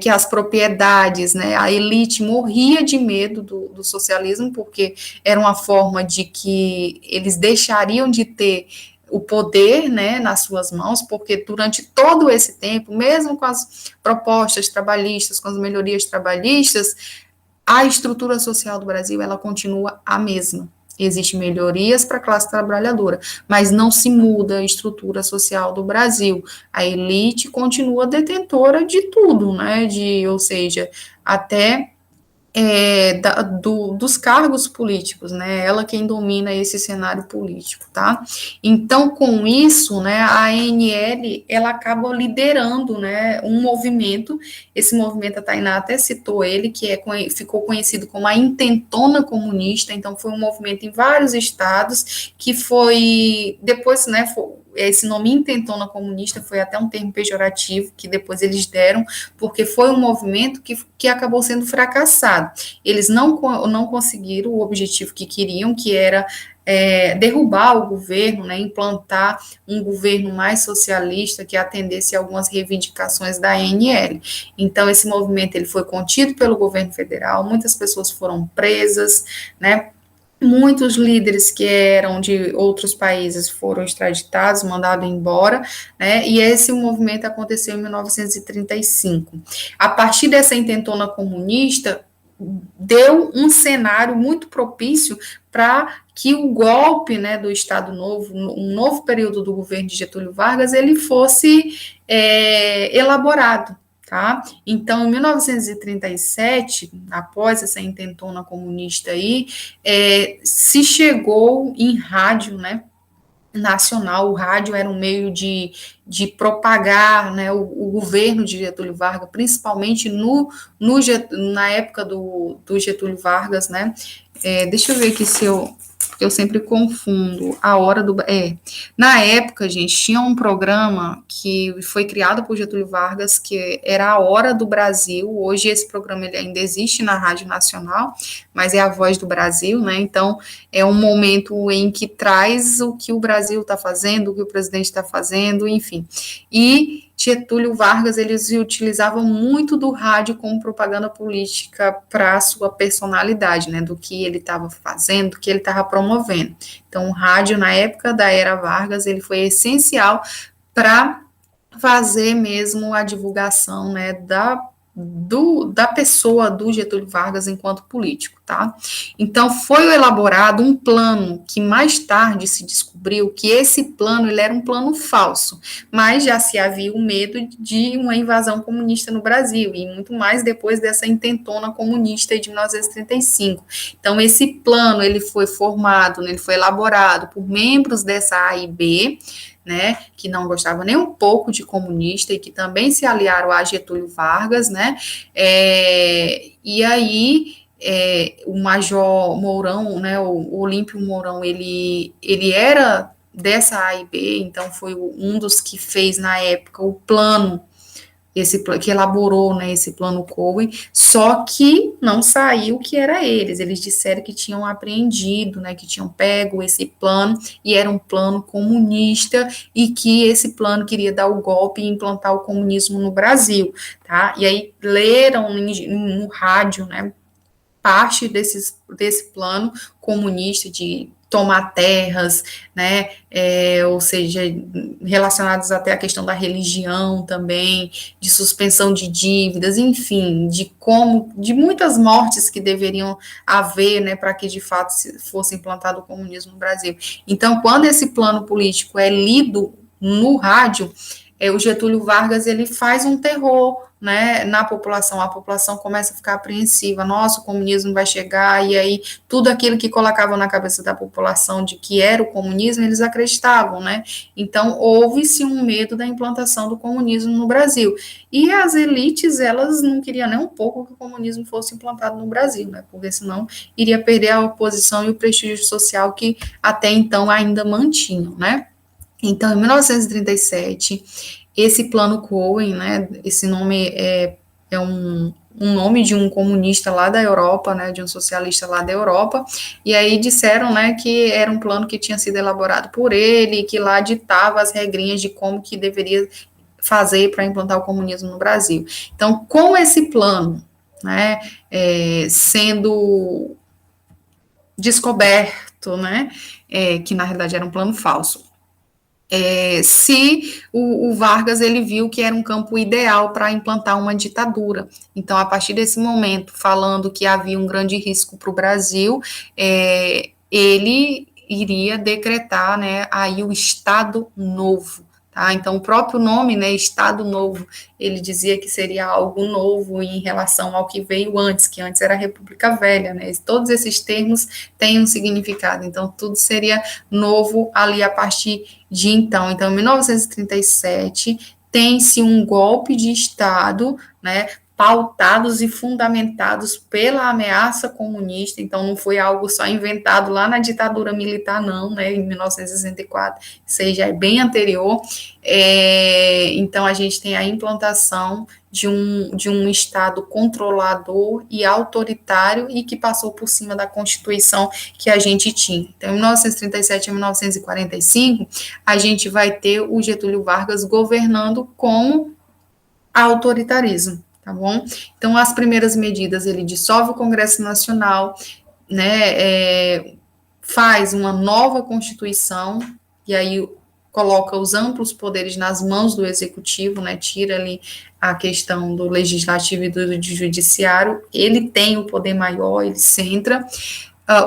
que as propriedades, né, a elite morria de medo do socialismo, porque era uma forma de que eles deixariam de ter o poder, né, nas suas mãos, porque durante todo esse tempo, mesmo com as propostas trabalhistas, com as melhorias trabalhistas, a estrutura social do Brasil, ela continua a mesma. Existem melhorias para a classe trabalhadora, mas não se muda a estrutura social do Brasil. A elite continua detentora de tudo, né? Ou seja, até dos cargos políticos, né? Ela quem domina esse cenário político, tá? Então, com isso, né, a ANL, ela acaba liderando, né, um movimento, esse movimento, a Tainá até citou ele, que ficou conhecido como a Intentona Comunista, então foi um movimento em vários estados, que foi, depois, né, esse nome Intentona Comunista foi até um termo pejorativo, que depois eles deram, porque foi um movimento que acabou sendo fracassado. Eles não conseguiram o objetivo que queriam, que era derrubar o governo, né, implantar um governo mais socialista que atendesse a algumas reivindicações da ANL. Então, esse movimento ele foi contido pelo governo federal, muitas pessoas foram presas, né, muitos líderes que eram de outros países foram extraditados, mandados embora, né, e esse movimento aconteceu em 1935. A partir dessa intentona comunista, deu um cenário muito propício para que o golpe, né, do Estado Novo, um novo período do governo de Getúlio Vargas, ele fosse elaborado. Tá? Então, em 1937, após essa intentona comunista aí, se chegou em rádio, né, nacional, o rádio era um meio de propagar, né, o governo de Getúlio Vargas, principalmente na época do Getúlio Vargas, né, deixa eu ver aqui se eu porque eu sempre confundo a hora do... Na época, gente, tinha um programa que foi criado por Getúlio Vargas, que era a Hora do Brasil. Hoje esse programa ele ainda existe na Rádio Nacional, mas é a Voz do Brasil, né? Então, é um momento em que traz o que o Brasil está fazendo, o que o presidente está fazendo, enfim. E Getúlio Vargas, eles utilizavam muito do rádio como propaganda política para a sua personalidade, né, do que ele estava fazendo, do que ele estava promovendo. Então, o rádio, na época da era Vargas, ele foi essencial para fazer mesmo a divulgação, né, da pessoa do Getúlio Vargas enquanto político, tá? Então, foi elaborado um plano que mais tarde se descobriu que esse plano, ele era um plano falso, mas já se havia o medo de uma invasão comunista no Brasil, e muito mais depois dessa intentona comunista de 1935. Então, esse plano, ele foi formado, ele foi elaborado por membros dessa AIB, né, que não gostavam nem um pouco de comunista e que também se aliaram a Getúlio Vargas, né, e aí o Major Mourão, né, o Olímpio Mourão, ele era dessa AIB, então foi um dos que fez na época o plano, que elaborou, né, esse plano Cohen, só que não saiu que era eles disseram que tinham apreendido, né, que tinham pego esse plano, e era um plano comunista, e que esse plano queria dar o golpe e implantar o comunismo no Brasil, tá, e aí leram no rádio, né, parte desse plano comunista de tomar terras, né, ou seja, relacionados até à questão da religião também, de suspensão de dívidas, enfim, de muitas mortes que deveriam haver, né, para que de fato fosse implantado o comunismo no Brasil. Então, quando esse plano político é lido no rádio, o Getúlio Vargas, ele faz um terror, né, na população, a população começa a ficar apreensiva, nossa, o comunismo vai chegar, e aí tudo aquilo que colocavam na cabeça da população de que era o comunismo, eles acreditavam, né, então houve-se um medo da implantação do comunismo no Brasil, e as elites, elas não queriam nem um pouco que o comunismo fosse implantado no Brasil, né, porque senão iria perder a oposição e o prestígio social que até então ainda mantinham, né. Então, em 1937, esse plano Cohen, né, esse nome é um nome de um comunista lá da Europa, né, de um socialista lá da Europa, e aí disseram, né, que era um plano que tinha sido elaborado por ele, que lá ditava as regrinhas de como que deveria fazer para implantar o comunismo no Brasil. Então, com esse plano, né, sendo descoberto, né, que na realidade era um plano falso, se o Vargas, ele viu que era um campo ideal para implantar uma ditadura. Então, a partir desse momento, falando que havia um grande risco para o Brasil, ele iria decretar, né, aí o Estado Novo. Tá? Então, o próprio nome, né, Estado Novo, ele dizia que seria algo novo em relação ao que veio antes, que antes era a República Velha, né? Todos esses termos têm um significado, então tudo seria novo ali a partir de então. Então, em 1937, tem-se um golpe de Estado, né, pautados e fundamentados pela ameaça comunista, então não foi algo só inventado lá na ditadura militar, não, né, em 1964, isso aí já é bem anterior. Então a gente tem a implantação de um Estado controlador e autoritário e que passou por cima da Constituição que a gente tinha. Então, em 1937 a 1945, a gente vai ter o Getúlio Vargas governando com autoritarismo. Tá bom? Então, as primeiras medidas, ele dissolve o Congresso Nacional, né, faz uma nova Constituição, e aí coloca os amplos poderes nas mãos do Executivo, né, tira ali a questão do Legislativo e do Judiciário, ele tem o poder maior, ele centra.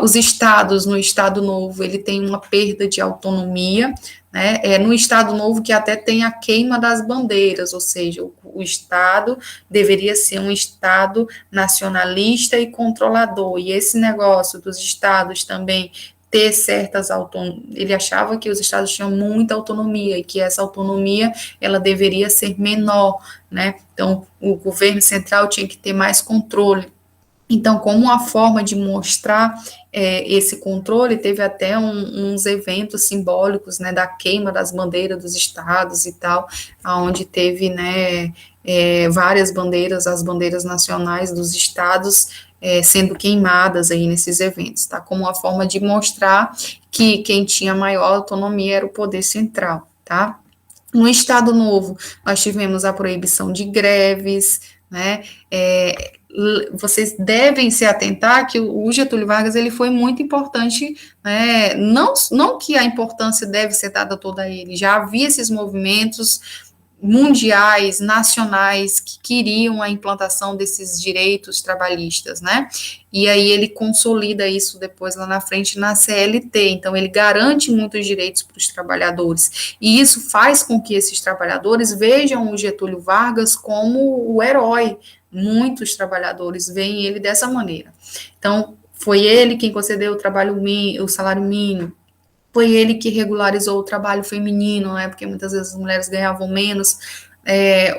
Os estados, no Estado Novo, ele tem uma perda de autonomia, né, no Estado Novo que até tem a queima das bandeiras, ou seja, o Estado deveria ser um Estado nacionalista e controlador, e esse negócio dos estados também ter certas autonomias, ele achava que os estados tinham muita autonomia, e que essa autonomia, ela deveria ser menor, né, então o governo central tinha que ter mais controle. Então, como uma forma de mostrar esse controle, teve até uns eventos simbólicos, né, da queima das bandeiras dos estados e tal, onde teve, né, várias bandeiras, as bandeiras nacionais dos estados, sendo queimadas aí nesses eventos, tá? Como uma forma de mostrar que quem tinha maior autonomia era o poder central, tá? No Estado Novo, nós tivemos a proibição de greves, né? Vocês devem se atentar que o Getúlio Vargas ele foi muito importante, né? Não que a importância deve ser dada toda a ele, já havia esses movimentos mundiais, nacionais, que queriam a implantação desses direitos trabalhistas, né? E aí ele consolida isso depois lá na frente na CLT, então ele garante muitos direitos para os trabalhadores, e isso faz com que esses trabalhadores vejam o Getúlio Vargas como o herói, muitos trabalhadores veem ele dessa maneira. Então, foi ele quem concedeu o salário mínimo, foi ele que regularizou o trabalho feminino, né, porque muitas vezes as mulheres ganhavam menos,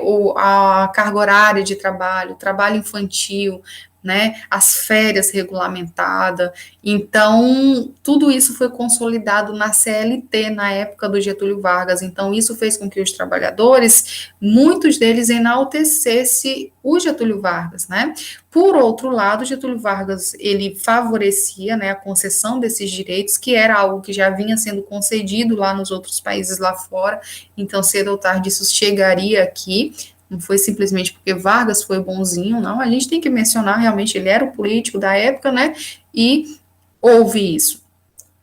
ou a carga horária de trabalho, trabalho infantil, né, as férias regulamentadas. Então, tudo isso foi consolidado na CLT, na época do Getúlio Vargas. Então, isso fez com que os trabalhadores, muitos deles, enaltecessem o Getúlio Vargas, né. Por outro lado, Getúlio Vargas, ele favorecia, né, a concessão desses direitos, que era algo que já vinha sendo concedido lá nos outros países lá fora, então cedo ou tarde isso chegaria aqui, não foi simplesmente porque Vargas foi bonzinho, não, a gente tem que mencionar, realmente, ele era o político da época, né, e houve isso.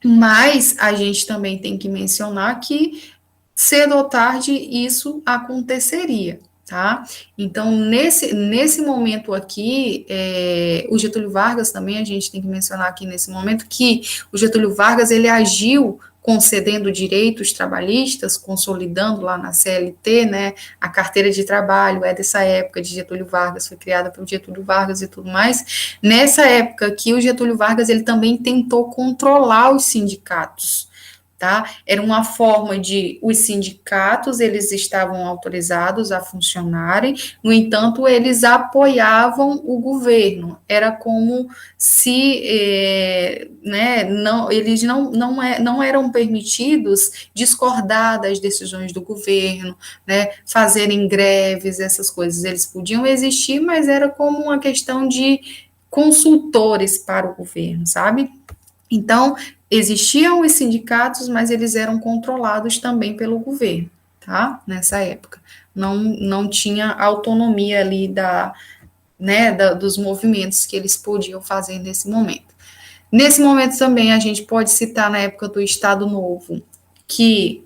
Mas a gente também tem que mencionar que cedo ou tarde isso aconteceria, tá? Então, nesse momento aqui, o Getúlio Vargas também, a gente tem que mencionar aqui nesse momento que o Getúlio Vargas, ele agiu concedendo direitos trabalhistas, consolidando lá na CLT, né, a carteira de trabalho é dessa época de Getúlio Vargas, foi criada pelo Getúlio Vargas e tudo mais. Nessa época que o Getúlio Vargas, ele também tentou controlar os sindicatos, tá? Era uma forma de os sindicatos, eles estavam autorizados a funcionarem, no entanto, eles apoiavam o governo, era como se, né, eles não eram permitidos discordar das decisões do governo, né, fazerem greves, essas coisas, eles podiam existir, mas era como uma questão de consultores para o governo, sabe? Então, existiam os sindicatos, mas eles eram controlados também pelo governo, tá? Nessa época. Não tinha autonomia ali dos movimentos que eles podiam fazer nesse momento. Nesse momento também a gente pode citar na época do Estado Novo, que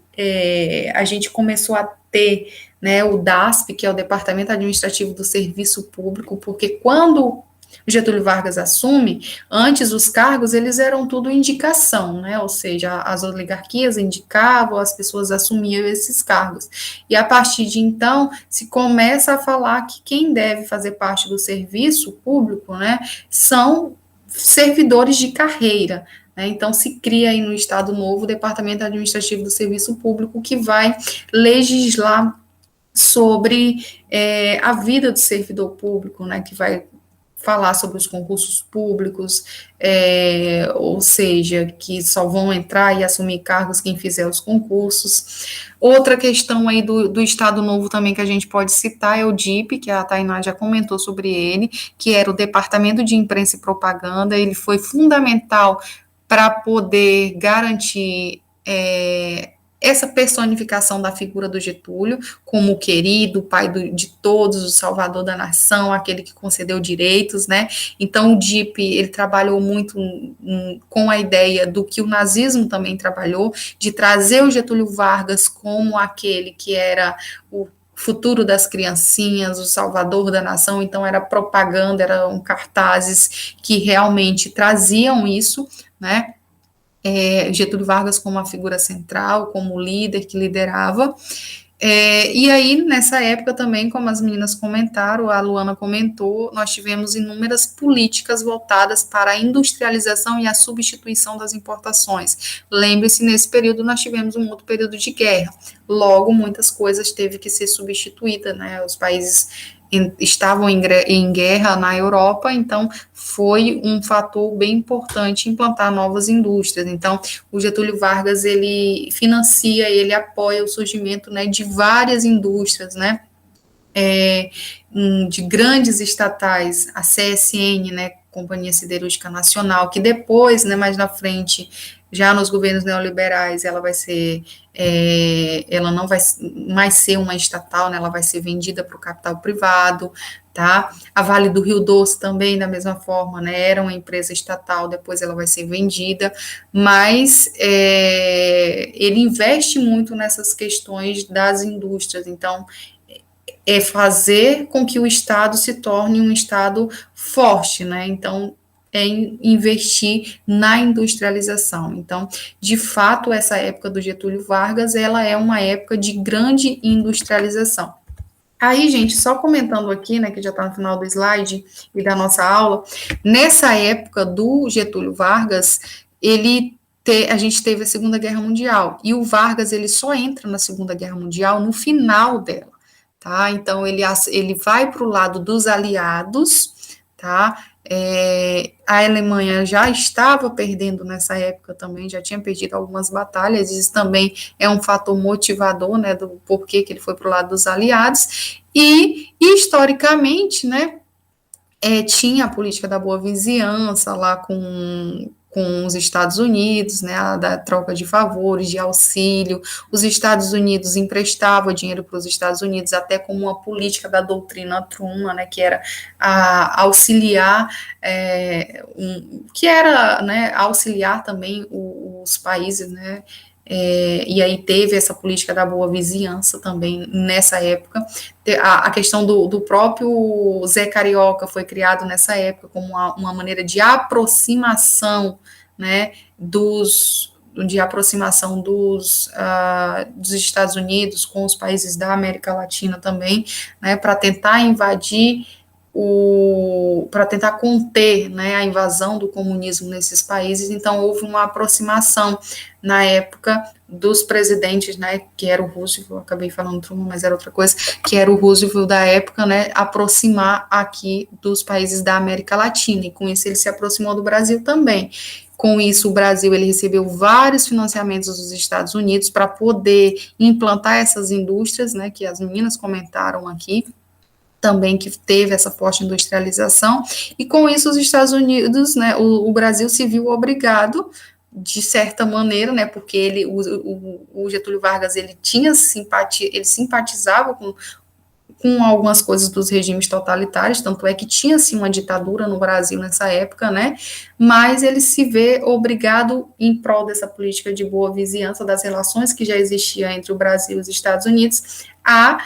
a gente começou a ter, né, o DASP, que é o Departamento Administrativo do Serviço Público, porque quando o Getúlio Vargas assume, antes os cargos, eles eram tudo indicação, né, ou seja, as oligarquias indicavam, as pessoas assumiam esses cargos, e a partir de então, se começa a falar que quem deve fazer parte do serviço público, né, são servidores de carreira, né, então se cria aí no Estado Novo o Departamento Administrativo do Serviço Público, que vai legislar sobre a vida do servidor público, né, que vai falar sobre os concursos públicos, ou seja, que só vão entrar e assumir cargos quem fizer os concursos. Outra questão aí do Estado Novo também que a gente pode citar é o DIP, que a Tainá já comentou sobre ele, que era o Departamento de Imprensa e Propaganda, ele foi fundamental para poder garantir essa personificação da figura do Getúlio, como o querido, pai de todos, o salvador da nação, aquele que concedeu direitos, né? Então, o DIP, ele trabalhou muito com a ideia do que o nazismo também trabalhou, de trazer o Getúlio Vargas como aquele que era o futuro das criancinhas, o salvador da nação, então era propaganda, eram cartazes que realmente traziam isso, né? Getúlio Vargas como uma figura central, como líder que liderava, e aí nessa época também, como as meninas comentaram, a Luana comentou, nós tivemos inúmeras políticas voltadas para a industrialização e a substituição das importações. Lembre-se, nesse período nós tivemos um outro período de guerra, logo muitas coisas teve que ser substituída, né, os países estavam em guerra na Europa, então foi um fator bem importante implantar novas indústrias. Então, o Getúlio Vargas, ele financia, ele apoia o surgimento, né, de várias indústrias, né, de grandes estatais, a CSN, né, Companhia Siderúrgica Nacional, que depois, né, mais na frente, já nos governos neoliberais, ela vai ser, ela não vai mais ser uma estatal, né, ela vai ser vendida para o capital privado, tá? A Vale do Rio Doce também, da mesma forma, né, era uma empresa estatal, depois ela vai ser vendida, mas ele investe muito nessas questões das indústrias, então, é fazer com que o Estado se torne um Estado forte, né? Então, é investir na industrialização. Então, de fato, essa época do Getúlio Vargas, ela é uma época de grande industrialização. Aí, gente, só comentando aqui, né, que já está no final do slide e da nossa aula, nessa época do Getúlio Vargas, a gente teve a Segunda Guerra Mundial, e o Vargas, ele só entra na Segunda Guerra Mundial no final dela. Tá? Então, ele vai para o lado dos aliados, tá? A Alemanha já estava perdendo nessa época também, já tinha perdido algumas batalhas, isso também é um fator motivador, né, do porquê que ele foi para o lado dos aliados, e, historicamente, né, tinha a política da boa vizinhança lá com os Estados Unidos, né, da troca de favores, de auxílio. Os Estados Unidos emprestavam dinheiro para os Estados Unidos, até como uma política da doutrina Truman, né, que era auxiliar, que era, né, auxiliar também os países, né, e aí teve essa política da boa vizinhança também nessa época. A questão do próprio Zé Carioca foi criado nessa época como uma maneira de aproximação, né, dos Estados Unidos com os países da América Latina também, né, para tentar invadir para tentar conter, né, a invasão do comunismo nesses países. Então houve uma aproximação na época dos presidentes, né, que era o Roosevelt, eu acabei falando Truman, mas era outra coisa, que era o Roosevelt da época, né, aproximar aqui dos países da América Latina, e com isso ele se aproximou do Brasil também. Com isso, o Brasil, ele recebeu vários financiamentos dos Estados Unidos para poder implantar essas indústrias, né, que as meninas comentaram aqui, também, que teve essa forte industrialização, e com isso os Estados Unidos, né, o Brasil se viu obrigado, de certa maneira, né, porque o Getúlio Vargas, ele tinha simpatia, ele simpatizava com algumas coisas dos regimes totalitários, tanto é que tinha, sim, uma ditadura no Brasil nessa época, né, mas ele se vê obrigado, em prol dessa política de boa vizinhança, das relações que já existiam entre o Brasil e os Estados Unidos, a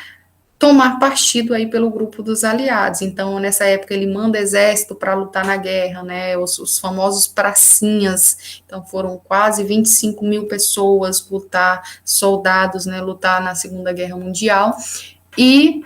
tomar partido aí pelo grupo dos aliados. Então, nessa época, ele manda exército para lutar na guerra, né, os famosos pracinhas. Então, foram quase 25 mil pessoas soldados, né, lutar na Segunda Guerra Mundial. E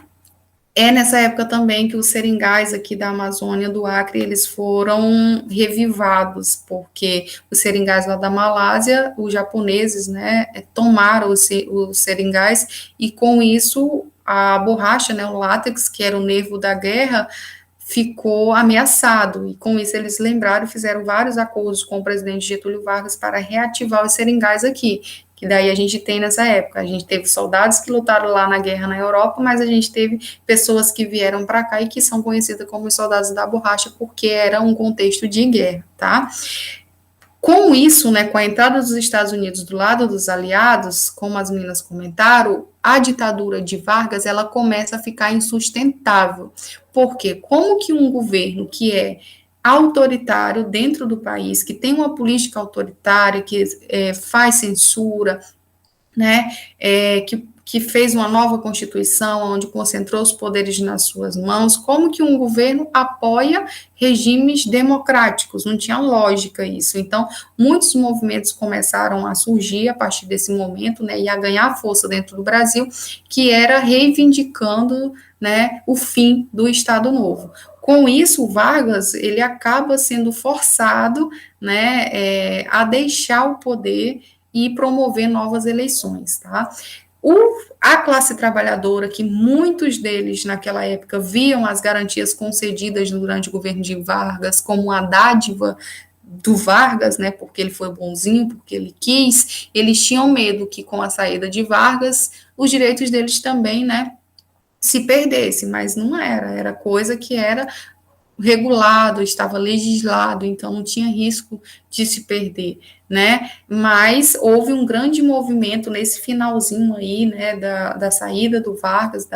é nessa época também que os seringais aqui da Amazônia, do Acre, eles foram revivados, porque os seringais lá da Malásia, os japoneses, né, tomaram os seringais, e com isso a borracha, né, o látex, que era o nervo da guerra, ficou ameaçado, e com isso eles lembraram e fizeram vários acordos com o presidente Getúlio Vargas para reativar os seringais aqui, que daí a gente tem nessa época, a gente teve soldados que lutaram lá na guerra na Europa, mas a gente teve pessoas que vieram para cá e que são conhecidas como os soldados da borracha, porque era um contexto de guerra, tá? Com isso, né, com a entrada dos Estados Unidos do lado dos aliados, como as meninas comentaram, a ditadura de Vargas, ela começa a ficar insustentável. Por quê? Como que um governo que é autoritário dentro do país, que tem uma política autoritária, que faz censura, né, que fez uma nova Constituição, onde concentrou os poderes nas suas mãos, como que um governo apoia regimes democráticos? Não tinha lógica isso. Então, muitos movimentos começaram a surgir a partir desse momento, né, e a ganhar força dentro do Brasil, que era reivindicando, né, o fim do Estado Novo. Com isso, o Vargas, ele acaba sendo forçado, né, a deixar o poder e promover novas eleições, tá? A classe trabalhadora, que muitos deles naquela época viam as garantias concedidas durante o governo de Vargas como uma dádiva do Vargas, né, porque ele foi bonzinho, porque ele quis, eles tinham medo que com a saída de Vargas, os direitos deles também, né, se perdessem, mas não era coisa que era regulado, estava legislado, então não tinha risco de se perder, né? Mas houve um grande movimento nesse finalzinho aí, né, da saída do Vargas,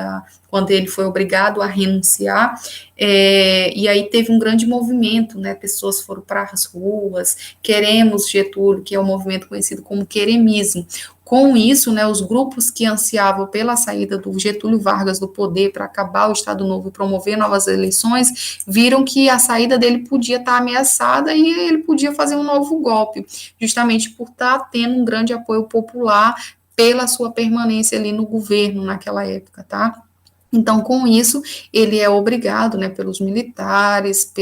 quando ele foi obrigado a renunciar, e aí teve um grande movimento, né? Pessoas foram para as ruas, queremos Getúlio, que é um movimento conhecido como queremismo. Com isso, né, os grupos que ansiavam pela saída do Getúlio Vargas do poder para acabar o Estado Novo e promover novas eleições, viram que a saída dele podia estar ameaçada e ele podia fazer um novo golpe, justamente por estar tendo um grande apoio popular pela sua permanência ali no governo naquela época, tá? Então, com isso, ele é obrigado, né, pelos militares,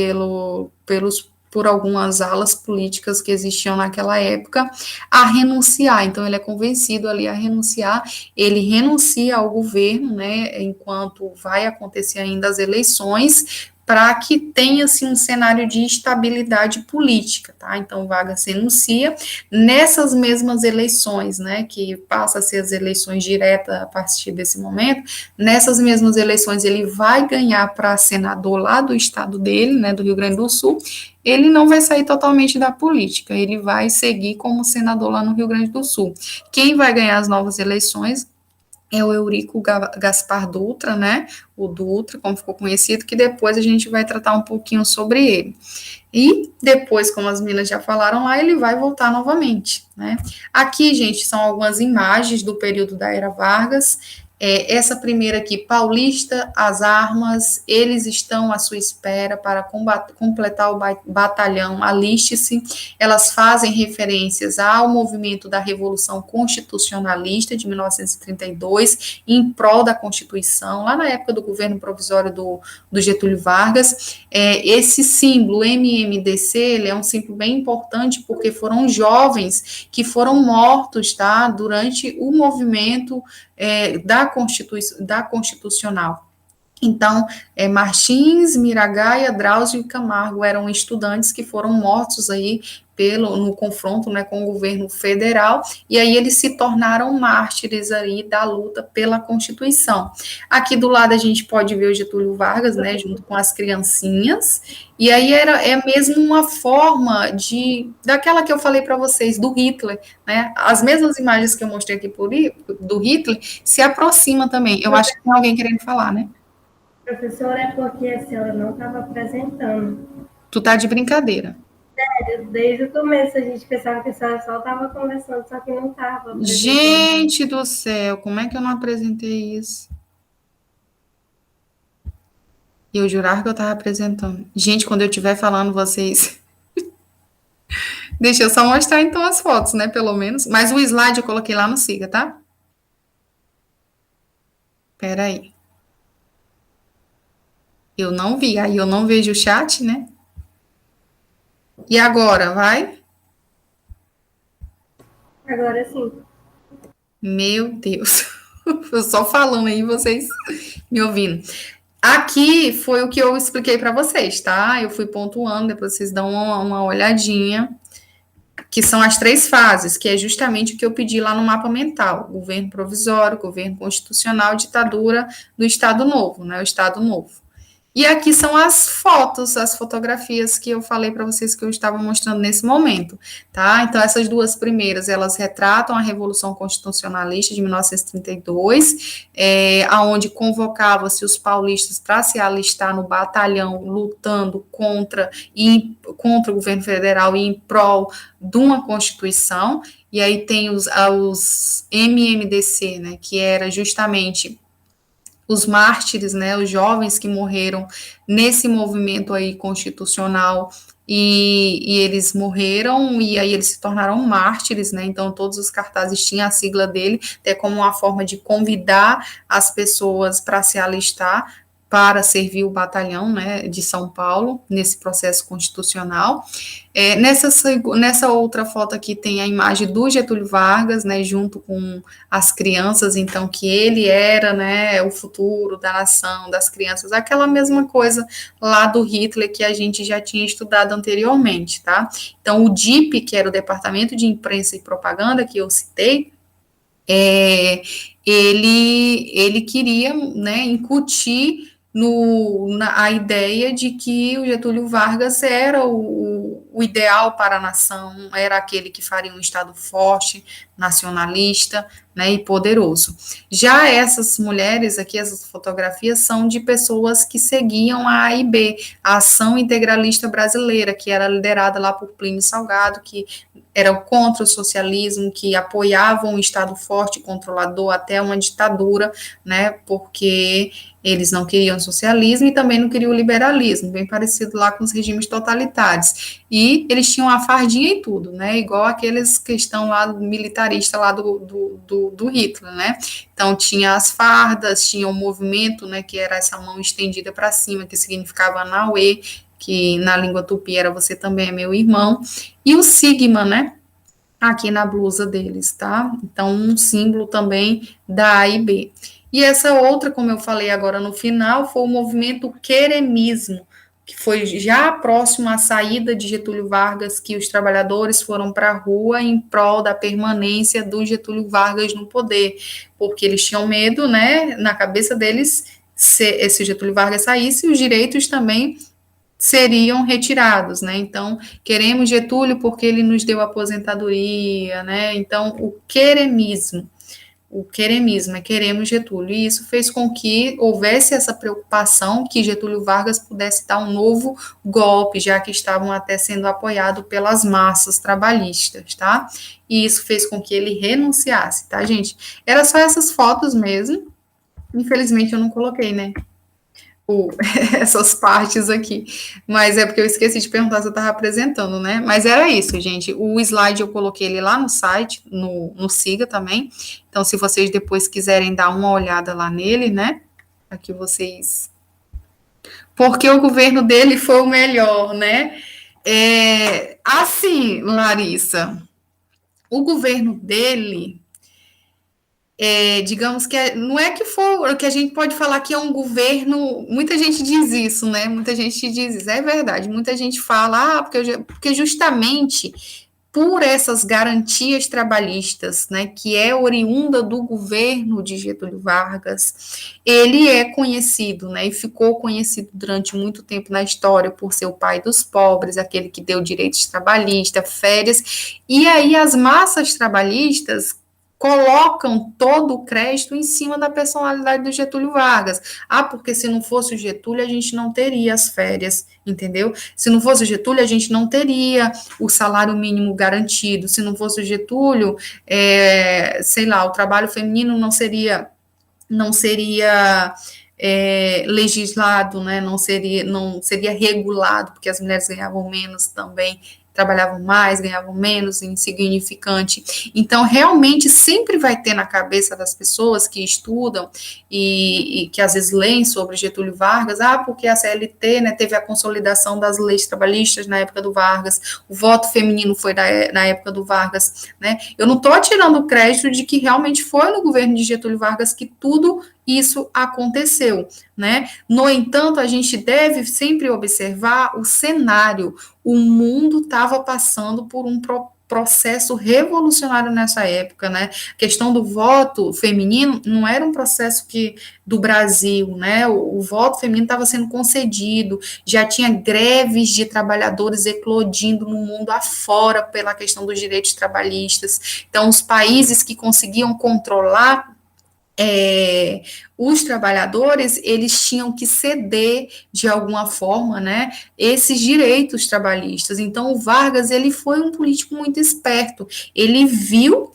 por algumas alas políticas que existiam naquela época, a renunciar. Então, ele é convencido ali a renunciar, ele renuncia ao governo, né, enquanto vai acontecer ainda as eleições, para que tenha assim, um cenário de estabilidade política, tá? Então, Vargas renuncia nessas mesmas eleições, né, que passa a ser as eleições diretas a partir desse momento. Nessas mesmas eleições, ele vai ganhar para senador lá do estado dele, né, do Rio Grande do Sul. Ele não vai sair totalmente da política, ele vai seguir como senador lá no Rio Grande do Sul. Quem vai ganhar as novas eleições é o Eurico Gaspar Dutra, né, o Dutra, como ficou conhecido, que depois a gente vai tratar um pouquinho sobre ele. E depois, como as meninas já falaram lá, ele vai voltar novamente, né. Aqui, gente, são algumas imagens do período da Era Vargas. Essa primeira aqui, Paulista, as armas, eles estão à sua espera para completar o batalhão, aliste-se. Elas fazem referências ao movimento da Revolução Constitucionalista de 1932, em prol da Constituição, lá na época do governo provisório do Getúlio Vargas. Esse símbolo, MMDC, ele é um símbolo bem importante, porque foram jovens que foram mortos, tá, durante o movimento da Constitucional. Então, Martins, Miragaia, Drauzio e Camargo eram estudantes que foram mortos aí no confronto, né, com o governo federal, e aí eles se tornaram mártires aí da luta pela Constituição. Aqui do lado a gente pode ver o Getúlio Vargas, né, junto com as criancinhas, e aí é mesmo uma forma daquela que eu falei para vocês, do Hitler, né, as mesmas imagens que eu mostrei aqui do Hitler, se aproxima também. Eu acho que tem alguém querendo falar, né? Professora, é porque a senhora não estava apresentando. Tu tá de brincadeira. Sério, desde o começo a gente pensava que a senhora só estava conversando, só que não estava. Gente do céu, como é que eu não apresentei isso? Eu jurava que eu estava apresentando. Gente, quando eu estiver falando, vocês... Deixa eu só mostrar então as fotos, né, pelo menos. Mas o slide eu coloquei lá no Siga, tá? Pera aí. Eu não vi, aí eu não vejo o chat, né? E agora, vai? Agora sim. Meu Deus. Eu só falando aí, vocês me ouvindo. Aqui foi o que eu expliquei para vocês, tá? Eu fui pontuando, depois vocês dão uma olhadinha, que são as 3 fases, que é justamente o que eu pedi lá no mapa mental: governo provisório, governo constitucional, ditadura do Estado Novo, né? O Estado Novo. E aqui são as fotos, as fotografias que eu falei para vocês que eu estava mostrando nesse momento, tá? Então, essas 2 primeiras, elas retratam a Revolução Constitucionalista de 1932, aonde convocava-se os paulistas para se alistar no batalhão, lutando contra o governo federal e em prol de uma Constituição. E aí tem os MMDC, né, que era justamente os mártires, né, os jovens que morreram nesse movimento aí constitucional, e eles morreram, e aí eles se tornaram mártires, né, então todos os cartazes tinham a sigla dele, até como uma forma de convidar as pessoas para se alistar, para servir o batalhão, né, de São Paulo, nesse processo constitucional. Nessa outra foto aqui tem a imagem do Getúlio Vargas, né, junto com as crianças, então, que ele era, né, o futuro da nação, das crianças, aquela mesma coisa lá do Hitler que a gente já tinha estudado anteriormente, tá? Então, o DIP, que era o Departamento de Imprensa e Propaganda, que eu citei, ele queria, né, incutir a ideia de que o Getúlio Vargas era o ideal para a nação, era aquele que faria um Estado forte, nacionalista, né, e poderoso. Já essas mulheres aqui, essas fotografias, são de pessoas que seguiam a AIB, a Ação Integralista Brasileira, que era liderada lá por Plínio Salgado, que era contra o socialismo, que apoiavam um Estado forte, controlador, até uma ditadura, né, porque eles não queriam socialismo e também não queriam o liberalismo, bem parecido lá com os regimes totalitários. E eles tinham a fardinha e tudo, né, igual aqueles que estão lá, militarista lá do Hitler, né. Então, tinha as fardas, tinha o movimento, né, que era essa mão estendida para cima, que significava Naue, que na língua tupi era você também é meu irmão, e o sigma, né, aqui na blusa deles, tá? Então, um símbolo também da AIB. E essa outra, como eu falei agora no final, foi o movimento queremismo, que foi já próximo à saída de Getúlio Vargas, que os trabalhadores foram para a rua em prol da permanência do Getúlio Vargas no poder, porque eles tinham medo, né, na cabeça deles, se esse Getúlio Vargas saísse, os direitos também seriam retirados, né? Então, queremos Getúlio porque ele nos deu aposentadoria, né? Então, o queremismo é queremos Getúlio, e isso fez com que houvesse essa preocupação que Getúlio Vargas pudesse dar um novo golpe, já que estavam até sendo apoiados pelas massas trabalhistas, tá? E isso fez com que ele renunciasse, tá, gente? Era só essas fotos mesmo, infelizmente eu não coloquei, né? Essas partes aqui, mas é porque eu esqueci de perguntar se eu estava apresentando, né? Mas era isso, gente. O slide eu coloquei ele lá no site, no Siga também. Então, se vocês depois quiserem dar uma olhada lá nele, né? Aqui vocês. Porque o governo dele foi o melhor, né? Assim, Larissa, o governo dele. Digamos que não é que for que a gente pode falar que é um governo, muita gente diz isso, né? Muita gente diz isso, é verdade. Muita gente fala, porque justamente por essas garantias trabalhistas, né, que é oriunda do governo de Getúlio Vargas, ele é conhecido, né, e ficou conhecido durante muito tempo na história por ser o pai dos pobres, aquele que deu direitos trabalhistas, férias, e aí as massas trabalhistas colocam todo o crédito em cima da personalidade do Getúlio Vargas. Porque se não fosse o Getúlio, a gente não teria as férias, entendeu? Se não fosse o Getúlio, a gente não teria o salário mínimo garantido. Se não fosse o Getúlio, sei lá, o trabalho feminino não seria legislado, né? Não seria regulado, porque as mulheres ganhavam menos também, trabalhavam mais, ganhavam menos, insignificante. Então, realmente, sempre vai ter na cabeça das pessoas que estudam e que às vezes leem sobre Getúlio Vargas, porque a CLT, né, teve a consolidação das leis trabalhistas na época do Vargas, o voto feminino foi na época do Vargas, né? Eu não estou tirando o crédito de que realmente foi no governo de Getúlio Vargas que tudo isso aconteceu, né? No entanto, a gente deve sempre observar o cenário. O mundo estava passando por um processo revolucionário nessa época, né? A questão do voto feminino não era um processo do Brasil, né? O voto feminino estava sendo concedido, já tinha greves de trabalhadores eclodindo no mundo afora pela questão dos direitos trabalhistas. Então, os países que conseguiam controlar os trabalhadores, eles tinham que ceder de alguma forma, né, esses direitos trabalhistas. Então, o Vargas, ele foi um político muito esperto, ele viu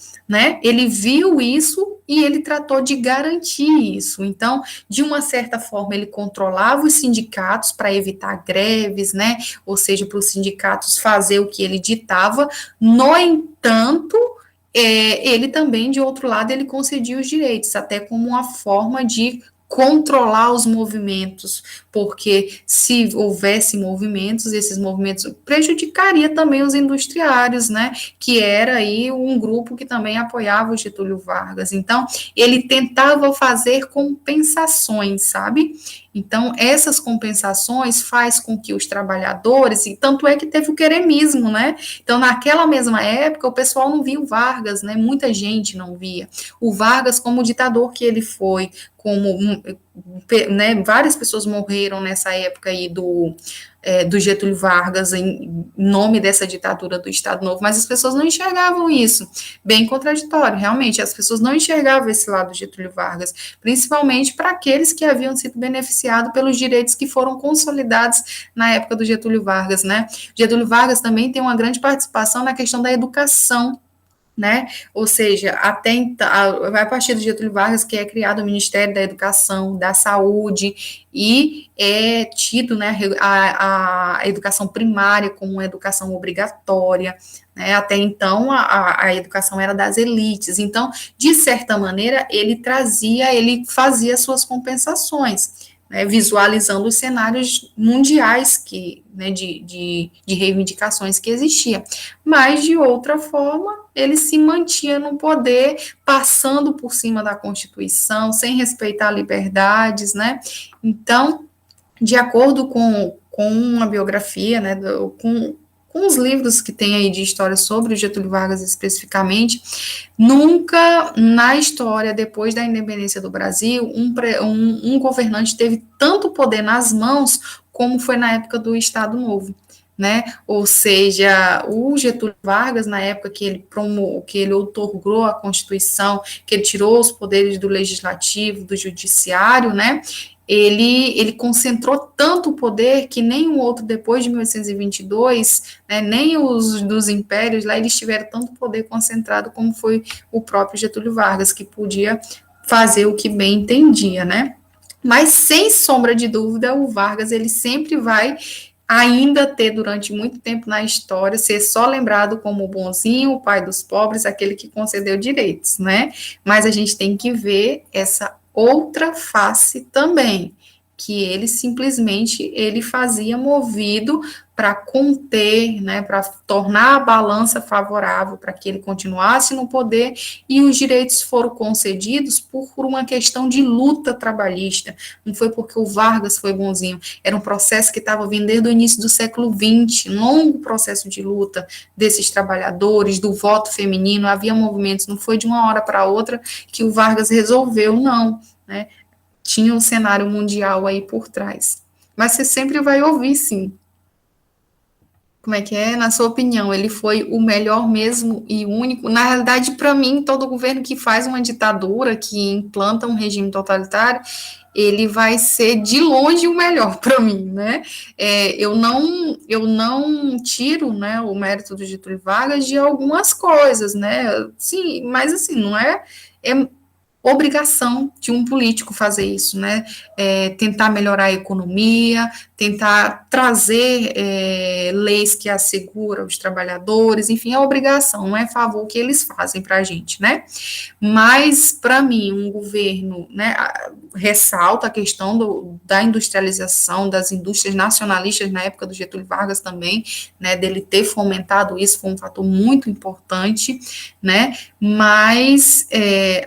isso e ele tratou de garantir isso. Então, de uma certa forma, ele controlava os sindicatos para evitar greves, né, ou seja, para os sindicatos fazer o que ele ditava. No entanto, ele também, de outro lado, ele concedia os direitos, até como uma forma de controlar os movimentos, porque se houvesse movimentos, esses movimentos prejudicaria também os industriários, né, que era aí um grupo que também apoiava o Getúlio Vargas. Então, ele tentava fazer compensações, sabe? Então, essas compensações faz com que os trabalhadores, e tanto é que teve o queremismo, né? Então, naquela mesma época, o pessoal não via o Vargas, né? Muita gente não via. O Vargas como o ditador que ele foi, como, né, várias pessoas morreram nessa época aí do Getúlio Vargas em nome dessa ditadura do Estado Novo, mas as pessoas não enxergavam isso. Bem contraditório, realmente, as pessoas não enxergavam esse lado do Getúlio Vargas, principalmente para aqueles que haviam sido beneficiados pelos direitos que foram consolidados na época do Getúlio Vargas, né? Getúlio Vargas também tem uma grande participação na questão da educação, né? Ou seja, até então, a partir do Getúlio Vargas que é criado o Ministério da Educação, da Saúde, e é tido, né, a educação primária como uma educação obrigatória, né? Até então a educação era das elites, então, de certa maneira, ele fazia suas compensações, né, visualizando os cenários mundiais né, de reivindicações que existia, mas de outra forma ele se mantinha no poder, passando por cima da Constituição, sem respeitar liberdades, né? Então, de acordo com a biografia, né, com os livros que tem aí de história sobre o Getúlio Vargas especificamente, nunca na história, depois da independência do Brasil, um governante teve tanto poder nas mãos como foi na época do Estado Novo, né? Ou seja, o Getúlio Vargas, na época que ele outorgou a Constituição, que ele tirou os poderes do Legislativo, do Judiciário, né? Ele concentrou tanto o poder que nenhum outro, depois de 1822, né, nem os dos impérios lá, eles tiveram tanto poder concentrado como foi o próprio Getúlio Vargas, que podia fazer o que bem entendia, né? Mas, sem sombra de dúvida, o Vargas, ele sempre vai ainda ter, durante muito tempo na história, ser só lembrado como o bonzinho, o pai dos pobres, aquele que concedeu direitos, né? Mas a gente tem que ver essa outra face também, que ele simplesmente ele fazia movido para conter, né, para tornar a balança favorável para que ele continuasse no poder, e os direitos foram concedidos por uma questão de luta trabalhista. Não foi porque o Vargas foi bonzinho, era um processo que estava vindo desde o início do século XX, um longo processo de luta desses trabalhadores, do voto feminino, havia movimentos, não foi de uma hora para outra que o Vargas resolveu, não, né? Tinha um cenário mundial aí por trás. Mas você sempre vai ouvir, sim. Como é que é? Na sua opinião, ele foi o melhor mesmo e único? Na realidade, para mim, todo governo que faz uma ditadura, que implanta um regime totalitário, ele vai ser de longe o melhor para mim, né? Eu não tiro, né, o mérito do Getúlio Vargas de algumas coisas, né? Sim, mas assim, não é obrigação de um político fazer isso, né? Tentar melhorar a economia, tentar trazer leis que asseguram os trabalhadores, enfim, é obrigação, não é favor que eles fazem para a gente, né? Mas, para mim, um governo, né, ressalta a questão da industrialização, das indústrias nacionalistas na época do Getúlio Vargas também, né, dele ter fomentado isso, foi um fator muito importante, né? Mas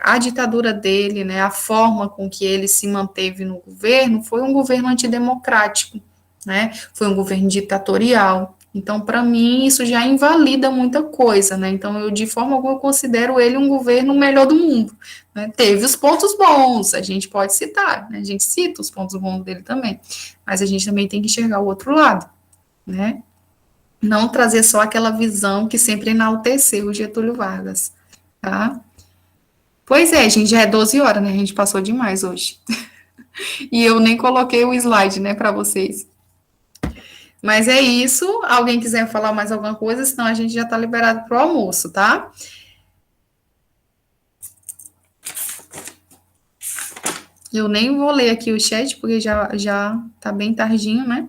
a ditadura dele, né, a forma com que ele se manteve no governo, foi um governo antidemocrático, né, foi um governo ditatorial. Então, para mim, isso já invalida muita coisa, né, então eu, de forma alguma, eu considero ele um governo melhor do mundo, né? Teve os pontos bons, a gente pode citar, né, a gente cita os pontos bons dele também, mas a gente também tem que enxergar o outro lado, né, não trazer só aquela visão que sempre enalteceu o Getúlio Vargas, tá? Pois é, gente, já é 12 horas, né? A gente passou demais hoje. E eu nem coloquei o slide, né, para vocês. Mas é isso. Alguém quiser falar mais alguma coisa, senão a gente já está liberado para o almoço, tá? Eu nem vou ler aqui o chat, porque já tá bem tardinho, né?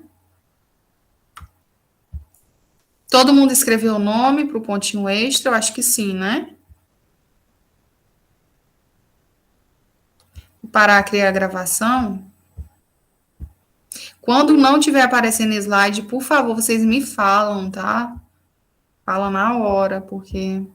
Todo mundo escreveu o nome para o pontinho extra? Eu acho que sim, né? parar a criar a gravação. Quando não tiver aparecendo slide, por favor, vocês me falam, tá? Fala na hora, porque